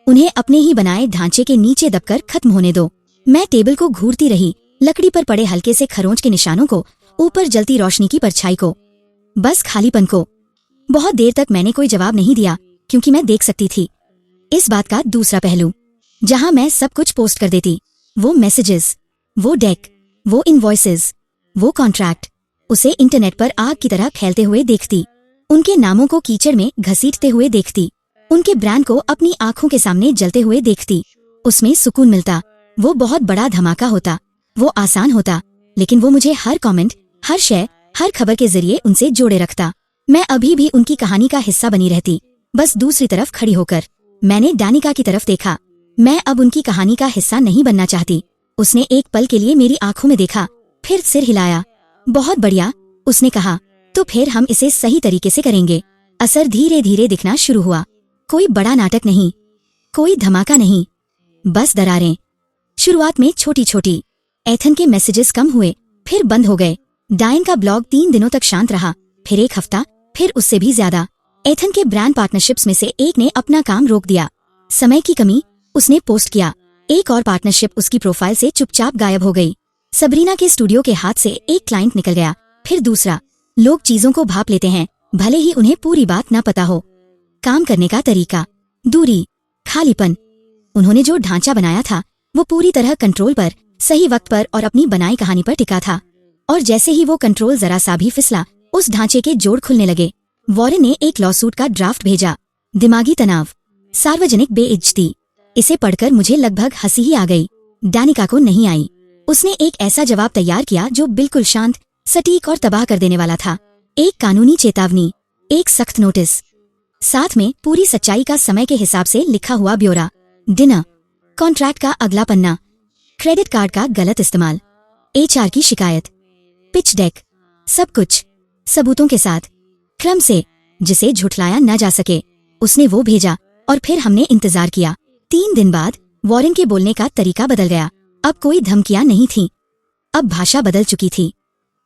उन्हें अपने ही बनाए ढांचे के नीचे दबकर खत्म होने दो। मैं टेबल को घूरती रही, लकड़ी पर पड़े हल्के से खरोंच के निशानों को, ऊपर जलती रोशनी की परछाई को, बस खालीपन को। बहुत देर तक मैंने कोई जवाब नहीं दिया, क्योंकि मैं देख सकती थी इस बात का दूसरा पहलू, जहां मैं सब कुछ पोस्ट कर देती। वो मैसेजेस, वो डेक, वो इनवॉइसेस, वो कॉन्ट्रैक्ट, उसे इंटरनेट पर आग की तरह फैलते हुए देखती, उनके नामों को कीचड़ में घसीटते हुए देखती, उनके ब्रांड को अपनी आंखों के सामने जलते हुए देखती। उसमें सुकून मिलता। वो बहुत बड़ा धमाका होता, वो आसान होता, लेकिन वो मुझे हर कमेंट, हर शेयर, हर खबर के जरिए उनसे जोड़े रखता। मैं अभी भी उनकी कहानी का हिस्सा बनी रहती, बस दूसरी तरफ खड़ी होकर। मैंने डानिका की तरफ देखा। मैं अब उनकी कहानी का हिस्सा नहीं बनना चाहती। उसने एक पल के लिए मेरी आंखों में देखा, फिर सिर हिलाया। बहुत बढ़िया, उसने कहा, तो फिर हम इसे सही तरीके से करेंगे। असर धीरे धीरे दिखना शुरू हुआ। कोई बड़ा नाटक नहीं, कोई धमाका नहीं, बस दरारें। शुरुआत में छोटी छोटी। एथन के मैसेजेस कम हुए, फिर बंद हो गए। डायन का ब्लॉग 3 दिनों तक शांत रहा, फिर 1 हफ्ता, फिर उससे भी ज्यादा। एथन के ब्रांड पार्टनरशिप्स में से एक ने अपना काम रोक दिया। समय की कमी, उसने पोस्ट किया। एक और पार्टनरशिप उसकी प्रोफाइल से चुपचाप गायब हो गई। सबरीना के स्टूडियो के हाथ से एक क्लाइंट निकल गया, फिर दूसरा। लोग चीजों को भाप लेते हैं, भले ही उन्हें पूरी बात न पता हो। काम करने का तरीका, दूरी, खालीपन। उन्होंने जो ढांचा बनाया था वो पूरी तरह कंट्रोल पर, सही वक्त पर और अपनी बनाई कहानी पर टिका था। और जैसे ही वो कंट्रोल जरा सा भी फिसला, उस ढांचे के जोड़ खुलने लगे। वॉरेन ने एक लॉसूट का ड्राफ्ट भेजा। दिमागी तनाव, सार्वजनिक बेइज्जती। इसे पढ़कर मुझे लगभग हंसी ही आ गई। डानिका को नहीं आई। उसने एक ऐसा जवाब तैयार किया जो बिल्कुल शांत, सटीक और तबाह कर देने वाला था। एक कानूनी चेतावनी, एक सख्त नोटिस, साथ में पूरी सच्चाई का समय के हिसाब से लिखा हुआ ब्यौरा। डिनर, कॉन्ट्रैक्ट का अगला पन्ना, क्रेडिट कार्ड का गलत इस्तेमाल, HR की शिकायत, पिच डेक, सब कुछ सबूतों के साथ, क्रम से, जिसे झुठलाया न जा सके। उसने वो भेजा और फिर हमने इंतजार किया। 3 दिन बाद वॉरेन के बोलने का तरीका बदल गया। अब कोई धमकियां नहीं थीं, अब भाषा बदल चुकी थी।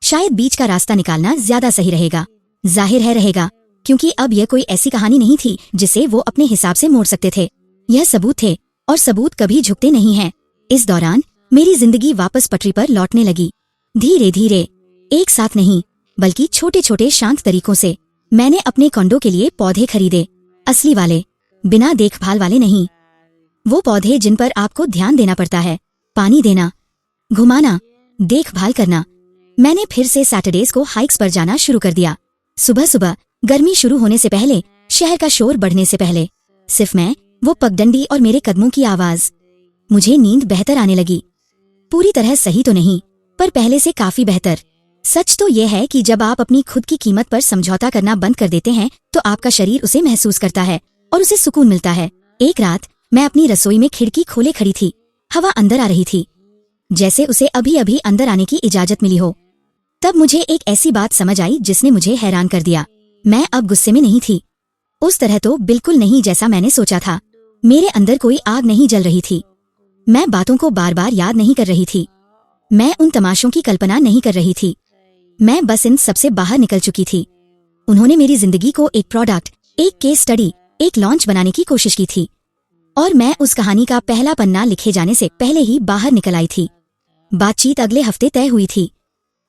शायद बीच का रास्ता निकालना ज्यादा सही रहेगा। जाहिर है रहेगा, क्योंकि अब यह कोई ऐसी कहानी नहीं थी जिसे वो अपने हिसाब से मोड़ सकते थे। यह सबूत थे, और सबूत कभी झुकते नहीं हैं। इस दौरान मेरी जिंदगी वापस पटरी पर लौटने लगी। धीरे धीरे, एक साथ नहीं, बल्कि छोटे छोटे शांत तरीकों से। मैंने अपने कॉन्डो के लिए पौधे खरीदे, असली वाले, बिना देखभाल वाले नहीं। वो पौधे जिन पर आपको ध्यान देना पड़ता है, पानी देना, घुमाना, देखभाल करना। मैंने फिर से सैटरडेज को हाइक्स पर जाना शुरू कर दिया। सुबह सुबह, गर्मी शुरू होने से पहले, शहर का शोर बढ़ने से पहले, सिर्फ मैं, वो पगडंडी और मेरे कदमों की आवाज। मुझे नींद बेहतर आने लगी। पूरी तरह सही तो नहीं, पर पहले से काफी बेहतर। सच तो यह है कि जब आप अपनी खुद की कीमत पर समझौता करना बंद कर देते हैं तो आपका शरीर उसे महसूस करता है और उसे सुकून मिलता है। एक रात मैं अपनी रसोई में खिड़की खोले खड़ी थी। हवा अंदर आ रही थी, जैसे उसे अभी अभी अंदर आने की इजाजत मिली हो। तब मुझे एक ऐसी बात समझ आई जिसने मुझे हैरान कर दिया। मैं अब गुस्से में नहीं थी, उस तरह तो बिल्कुल नहीं जैसा मैंने सोचा था। मेरे अंदर कोई आग नहीं जल रही थी। मैं बातों को बार बार याद नहीं कर रही थी। मैं उन तमाशों की कल्पना नहीं कर रही थी। मैं बस इन सबसे बाहर निकल चुकी थी। उन्होंने मेरी जिंदगी को एक प्रोडक्ट, एक केस स्टडी, एक लॉन्च बनाने की कोशिश की थी, और मैं उस कहानी का पहला पन्ना लिखे जाने से पहले ही बाहर निकल आई थी। बातचीत अगले हफ्ते तय हुई थी।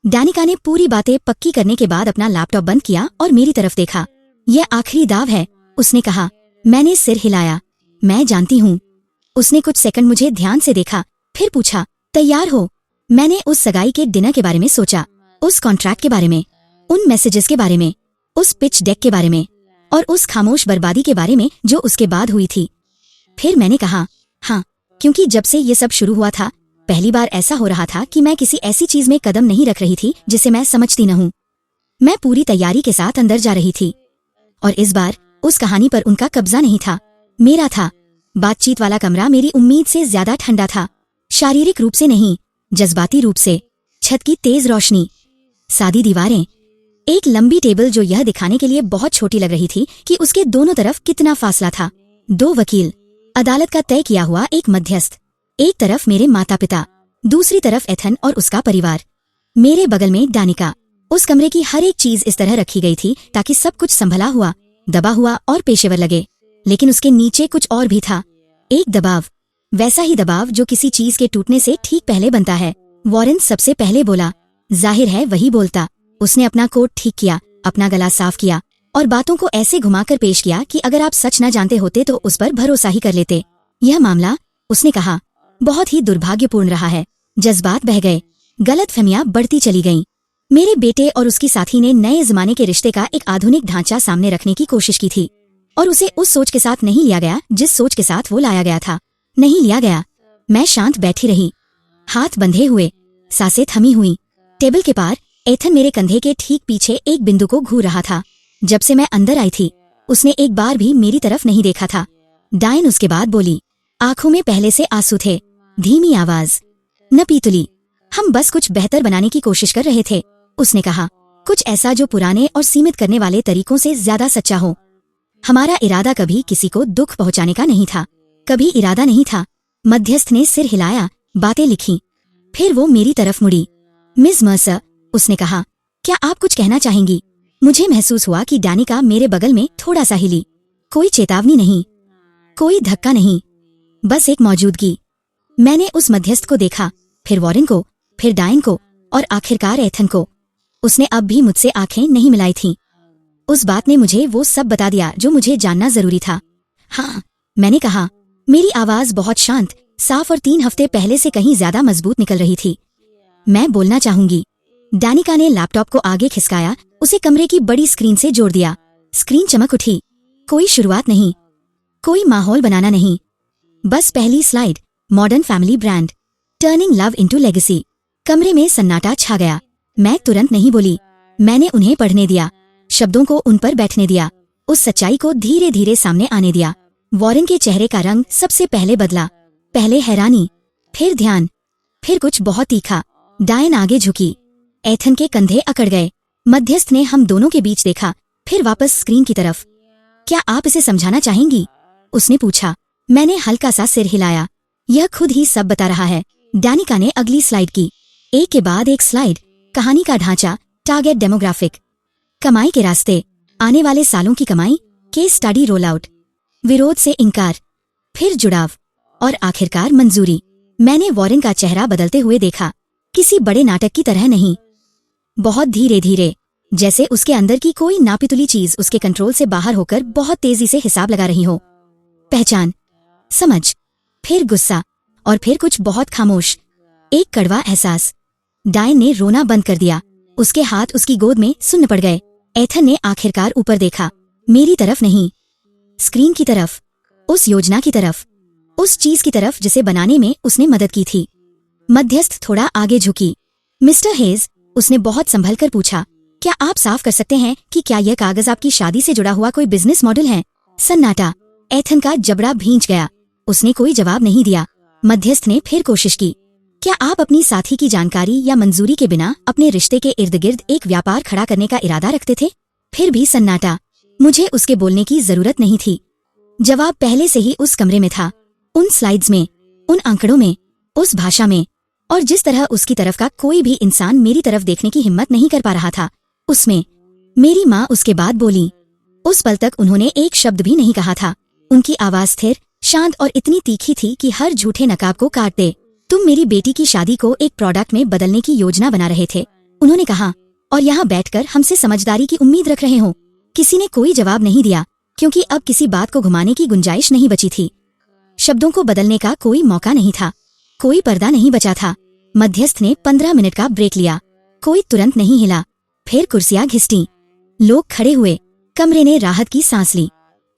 डानिका ने पूरी बातें पक्की करने के बाद अपना लैपटॉप बंद किया और मेरी तरफ देखा। यह आखिरी दाव है, उसने कहा। मैंने सिर हिलाया। मैं जानती हूँ। उसने कुछ सेकंड मुझे ध्यान से देखा, फिर पूछा, तैयार हो? मैंने उस सगाई के डिनर के बारे में सोचा, उस कॉन्ट्रैक्ट के बारे में, उन मैसेजेस के बारे में, उस पिच डेक के बारे में, और उस खामोश बर्बादी के बारे में जो उसके बाद हुई थी। फिर मैंने कहा, हाँ, क्योंकि जब से ये सब शुरू हुआ था, पहली बार ऐसा हो रहा था कि मैं किसी ऐसी चीज में कदम नहीं रख रही थी जिसे मैं समझती न हूँ। मैं पूरी तैयारी के साथ अंदर जा रही थी, और इस बार उस कहानी पर उनका कब्जा नहीं था, मेरा था। बातचीत वाला कमरा मेरी उम्मीद से ज्यादा ठंडा था, शारीरिक रूप से नहीं, जज्बाती रूप से। छत की तेज रोशनी, सादी दीवारें, एक लंबी टेबल जो यह दिखाने के लिए बहुत छोटी लग रही थी कि उसके दोनों तरफ कितना फासला था। 2 वकील, अदालत का तय किया हुआ एक मध्यस्थ, एक तरफ मेरे माता पिता, दूसरी तरफ एथन और उसका परिवार, मेरे बगल में डानिका। उस कमरे की हर एक चीज इस तरह रखी गई थी ताकि सब कुछ संभला हुआ, दबा हुआ और पेशेवर लगे। लेकिन उसके नीचे कुछ और भी था, एक दबाव, वैसा ही दबाव जो किसी चीज के टूटने से ठीक पहले बनता है। वॉरेन सबसे पहले बोला। जाहिर है वही बोलता। उसने अपना कोट ठीक किया, अपना गला साफ किया और बातों को ऐसे घुमाकर पेश किया कि अगर आप सच न जानते होते तो उस पर भरोसा ही कर लेते। यह मामला, उसने कहा, बहुत ही दुर्भाग्यपूर्ण रहा है। जज्बात बह गए, गलतफहमियां बढ़ती चली गईं। मेरे बेटे और उसकी साथी ने नए जमाने के रिश्ते का एक आधुनिक ढांचा सामने रखने की कोशिश की थी और उसे उस सोच के साथ नहीं लिया गया जिस सोच के साथ वो लाया गया था। नहीं लिया गया। मैं शांत बैठी रही, हाथ बंधे हुए, सांसें थमी हुई। टेबल के पार एथन मेरे कंधे के ठीक पीछे एक बिंदु को घूर रहा था। जब से मैं अंदर आई थी उसने एक बार भी मेरी तरफ नहीं देखा था। डायन उसके बाद बोली, आंखों में पहले से आंसू थे, धीमी आवाज, न पीतुली, हम बस कुछ बेहतर बनाने की कोशिश कर रहे थे। उसने कहा, कुछ ऐसा जो पुराने और सीमित करने वाले तरीकों से ज्यादा सच्चा हो। हमारा इरादा कभी किसी को दुख पहुंचाने का नहीं था, कभी इरादा नहीं था। मध्यस्थ ने सिर हिलाया, बातें लिखी। फिर वो मेरी तरफ मुड़ी। मिस मर्सर, उसने कहा, क्या आप कुछ कहना चाहेंगी? मुझे महसूस हुआ कि डानिका मेरे बगल में थोड़ा सा हिली। कोई चेतावनी नहीं, कोई धक्का नहीं, बस एक मौजूदगी। मैंने उस मध्यस्थ को देखा, फिर वॉरेन को, फिर डायन को और आखिरकार एथन को। उसने अब भी मुझसे आंखें नहीं मिलाई थीं। उस बात ने मुझे वो सब बता दिया जो मुझे जानना जरूरी था। हाँ, मैंने कहा, मेरी आवाज बहुत शांत, साफ और 3 हफ्ते पहले से कहीं ज्यादा मजबूत निकल रही थी। मैं बोलना चाहूंगी। डानिका ने लैपटॉप को आगे खिसकाया, उसे कमरे की बड़ी स्क्रीन से जोड़ दिया। स्क्रीन चमक उठी। कोई शुरुआत नहीं, कोई माहौल बनाना नहीं, बस पहली slide, modern family brand, turning love into legacy. कमरे में सन्नाटा छा गया। मैं तुरंत नहीं बोली। मैंने उन्हें पढ़ने दिया, शब्दों को उन पर बैठने दिया, उस सच्चाई को धीरे धीरे सामने आने दिया। वॉरेन के चेहरे का रंग सबसे पहले बदला, पहले हैरानी, फिर ध्यान, फिर कुछ बहुत तीखा। डायन आगे झुकी, एथन के कंधे अकड़ गए। मध्यस्थ ने हम दोनों के बीच देखा, फिर वापस स्क्रीन की तरफ। क्या आप इसे समझाना चाहेंगी? उसने पूछा। मैंने हल्का सा सिर हिलाया। यह खुद ही सब बता रहा है। डानिका ने अगली स्लाइड की, एक के बाद एक स्लाइड। कहानी का ढांचा, टारगेट डेमोग्राफिक, कमाई के रास्ते, आने वाले सालों की कमाई, केस स्टडी रोल आउट, विरोध से इंकार, फिर जुड़ाव और आखिरकार मंजूरी। मैंने वॉरेन का चेहरा बदलते हुए देखा, किसी बड़े नाटक की तरह नहीं, बहुत धीरे धीरे, जैसे उसके अंदर की कोई नापितुली चीज उसके कंट्रोल से बाहर होकर बहुत तेजी से हिसाब लगा रही हो। पहचान, समझ, फिर गुस्सा और फिर कुछ बहुत खामोश, एक कड़वा एहसास। डायन ने रोना बंद कर दिया, उसके हाथ उसकी गोद में सुन्न पड़ गए। एथन ने आखिरकार ऊपर देखा, मेरी तरफ नहीं, स्क्रीन की तरफ, उस योजना की तरफ, उस चीज की तरफ जिसे बनाने में उसने मदद की थी। मध्यस्थ थोड़ा आगे झुकी। मिस्टर हेज, उसने बहुत संभल कर पूछा, क्या आप साफ कर सकते हैं कि क्या यह कागज आपकी शादी से जुड़ा हुआ कोई बिजनेस मॉडल है? सन्नाटा। एथन का जबड़ा भींच गया। उसने कोई जवाब नहीं दिया। मध्यस्थ ने फिर कोशिश की, क्या आप अपनी साथी की जानकारी या मंजूरी के बिना अपने रिश्ते के इर्द गिर्द एक व्यापार खड़ा करने का इरादा रखते थे? फिर भी सन्नाटा। मुझे उसके बोलने की जरूरत नहीं थी। जवाब पहले से ही उस कमरे में था, उन स्लाइड्स में, उन आंकड़ों में, उस भाषा में, और जिस तरह उसकी तरफ का कोई भी इंसान मेरी तरफ देखने की हिम्मत नहीं कर पा रहा था, उसमें। मेरी माँ उसके बाद बोली। उस पल तक उन्होंने एक शब्द भी नहीं कहा था। उनकी आवाज स्थिर, शांत और इतनी तीखी थी कि हर झूठे नकाब को काट दे। तुम मेरी बेटी की शादी को एक प्रोडक्ट में बदलने की योजना बना रहे थे, उन्होंने कहा, और यहाँ बैठकर हमसे समझदारी की उम्मीद रख रहे हो। किसी ने कोई जवाब नहीं दिया, क्योंकि अब किसी बात को घुमाने की गुंजाइश नहीं बची थी। शब्दों को बदलने का कोई मौका नहीं था, कोई पर्दा नहीं बचा था। मध्यस्थ ने 15 मिनट का ब्रेक लिया। कोई तुरंत नहीं हिला। फिर कुर्सियां घिसटी, लोग खड़े हुए। कमरे ने राहत की सांस ली।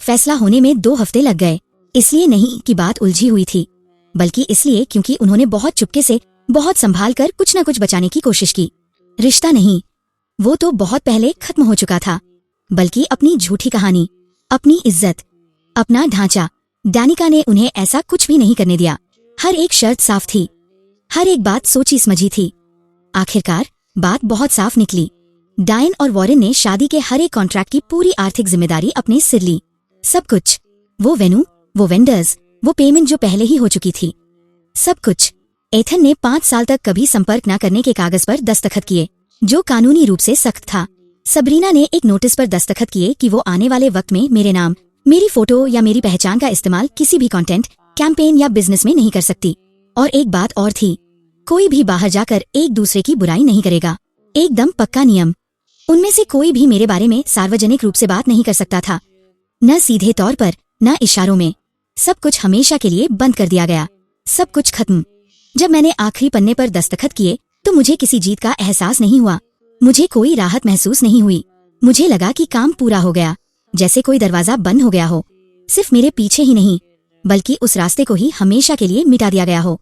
फैसला होने में 2 हफ्ते लग गए, इसलिए नहीं कि बात उलझी हुई थी, बल्कि इसलिए क्योंकि उन्होंने बहुत चुपके से, बहुत संभाल कर कुछ न कुछ बचाने की कोशिश की। रिश्ता नहीं, वो तो बहुत पहले खत्म हो चुका था, बल्कि अपनी झूठी कहानी, अपनी इज्जत, अपना ढांचा। डानिका ने उन्हें ऐसा कुछ भी नहीं करने दिया। हर एक शर्त साफ थी, हर एक बात सोची समझी थी। आखिरकार बात बहुत साफ निकली। डायन और वॉरेन ने शादी के हर एक कॉन्ट्रैक्ट की पूरी आर्थिक जिम्मेदारी अपने सिर ली। सब कुछ, वो वेन्यू, वो वेंडर्स, वो पेमेंट जो पहले ही हो चुकी थी, सब कुछ। एथन ने 5 साल तक कभी संपर्क न करने के कागज पर दस्तखत किए, जो कानूनी रूप से सख्त था। सबरीना ने एक नोटिस पर दस्तखत किए कि वो आने वाले वक्त में मेरे नाम, मेरी फोटो या मेरी पहचान का इस्तेमाल किसी भी कंटेंट, कैंपेन या बिजनेस में नहीं कर सकती। और एक बात और थी, कोई भी बाहर जाकर एक दूसरे की बुराई नहीं करेगा। एकदम पक्का नियम। उनमें से कोई भी मेरे बारे में सार्वजनिक रूप से बात नहीं कर सकता था, न सीधे तौर पर, न इशारों में। सब कुछ हमेशा के लिए बंद कर दिया गया, सब कुछ खत्म। जब मैंने आखिरी पन्ने पर दस्तखत किए तो मुझे किसी जीत का एहसास नहीं हुआ, मुझे कोई राहत महसूस नहीं हुई। मुझे लगा कि काम पूरा हो गया, जैसे कोई दरवाजा बंद हो गया हो। सिर्फ मेरे पीछे ही नहीं, बल्कि उस रास्ते को ही हमेशा के लिए मिटा दिया गया हो।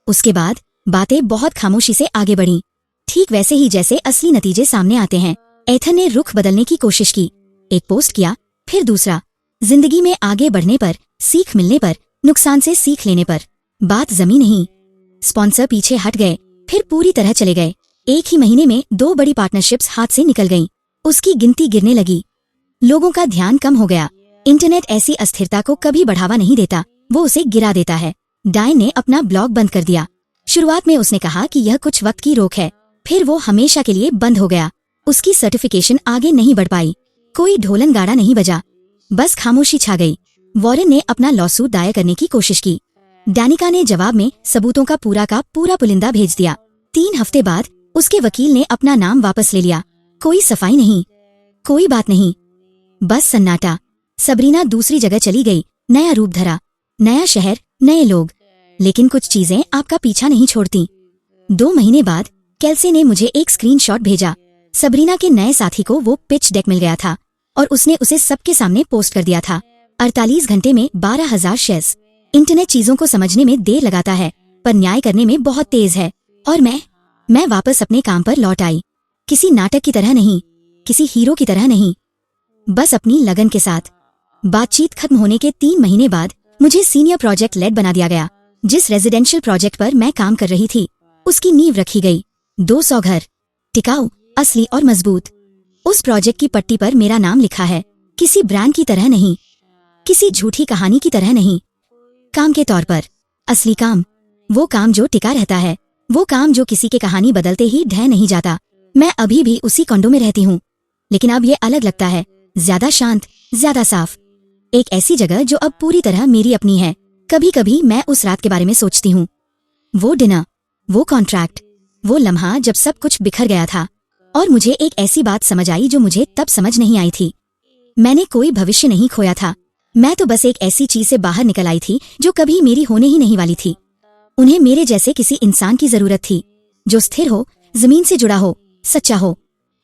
उसके बाद बातें बहुत खामोशी से आगे बढ़ीं, ठीक वैसे ही जैसे असली नतीजे सामने आते हैं। एथन ने रुख बदलने की कोशिश की, एक पोस्ट किया, फिर दूसरा। जिंदगी में आगे बढ़ने पर, सीख मिलने पर, नुकसान से सीख लेने पर। बात जमी नहीं। स्पॉन्सर पीछे हट गए, फिर पूरी तरह चले गए। एक ही महीने में 2 बड़ी पार्टनरशिप्स हाथ से निकल गईं। उसकी गिनती गिरने लगी। लोगों का ध्यान कम हो गया। इंटरनेट ऐसी अस्थिरता को कभी बढ़ावा नहीं देता, वो उसे गिरा देता है। डायन ने अपना ब्लॉग बंद कर दिया। शुरुआत में उसने कहा कि यह कुछ वक्त की रोक है, फिर वो हमेशा के लिए बंद हो गया। उसकी सर्टिफिकेशन आगे नहीं बढ़ पाई, कोई ढोलन गाड़ा नहीं बजा, बस खामोशी छा गई। वॉरेन ने अपना लॉसूट दायर करने की कोशिश की। डैनिका ने जवाब में सबूतों का पूरा पुलिंदा भेज दिया। 3 हफ्ते बाद उसके वकील ने अपना नाम वापस ले लिया। कोई सफाई नहीं, कोई बात नहीं, बस सन्नाटा। सबरीना दूसरी जगह चली गई, नया रूप धरा, नया शहर, नए लोग। लेकिन कुछ चीजें आपका पीछा नहीं छोड़ती। 2 महीने बाद कैल्से ने मुझे एक स्क्रीनशॉट भेजा। सबरीना के नए साथी को वो पिच डेक मिल गया था और उसने उसे सबके सामने पोस्ट कर दिया था। 48 घंटे में 12,000 शेयर्स। इंटरनेट चीजों को समझने में देर लगाता है, पर न्याय करने में बहुत तेज है। और मैं वापस अपने काम पर लौट आई। किसी नाटक की तरह नहीं, किसी हीरो की तरह नहीं, बस अपनी लगन के साथ। बातचीत खत्म होने के 3 महीने बाद मुझे सीनियर प्रोजेक्ट लेड बना दिया गया। जिस रेजिडेंशियल प्रोजेक्ट पर मैं काम कर रही थी, उसकी नींव रखी गई। 200 घर, टिकाऊ, असली और मजबूत। उस प्रोजेक्ट की पट्टी पर मेरा नाम लिखा है, किसी ब्रांड की तरह नहीं, किसी झूठी कहानी की तरह नहीं। काम के तौर पर, असली काम, वो काम जो टिका रहता है, वो काम जो किसी के कहानी बदलते ही ढह नहीं जाता। मैं अभी भी उसी कॉन्डो में रहती हूँ, लेकिन अब ये अलग लगता है, ज्यादा शांत, ज्यादा साफ। एक ऐसी जगह जो अब पूरी तरह मेरी अपनी है। कभी कभी मैं उस रात के बारे में सोचती हूँ, वो डिनर, वो कॉन्ट्रैक्ट, वो लम्हा जब सब कुछ बिखर गया था। और मुझे एक ऐसी बात समझ आई जो मुझे तब समझ नहीं आई थी। मैंने कोई भविष्य नहीं खोया था, मैं तो बस एक ऐसी चीज से बाहर निकल आई थी जो कभी मेरी होने ही नहीं वाली थी। उन्हें मेरे जैसे किसी इंसान की जरूरत थी, जो स्थिर हो, जमीन से जुड़ा हो, सच्चा हो,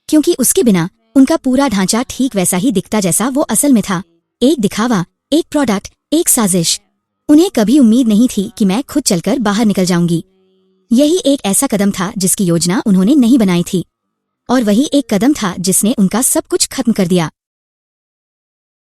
क्योंकि उसके बिना उनका पूरा ढांचा ठीक वैसा ही दिखता जैसा वो असल में था। एक दिखावा, एक प्रोडक्ट, एक साजिश। उन्हें कभी उम्मीद नहीं थी कि मैं खुद चलकर बाहर निकल जाऊंगी। यही एक ऐसा कदम था जिसकी योजना उन्होंने नहीं बनाई थी, और वही एक कदम था जिसने उनका सब कुछ खत्म कर दिया।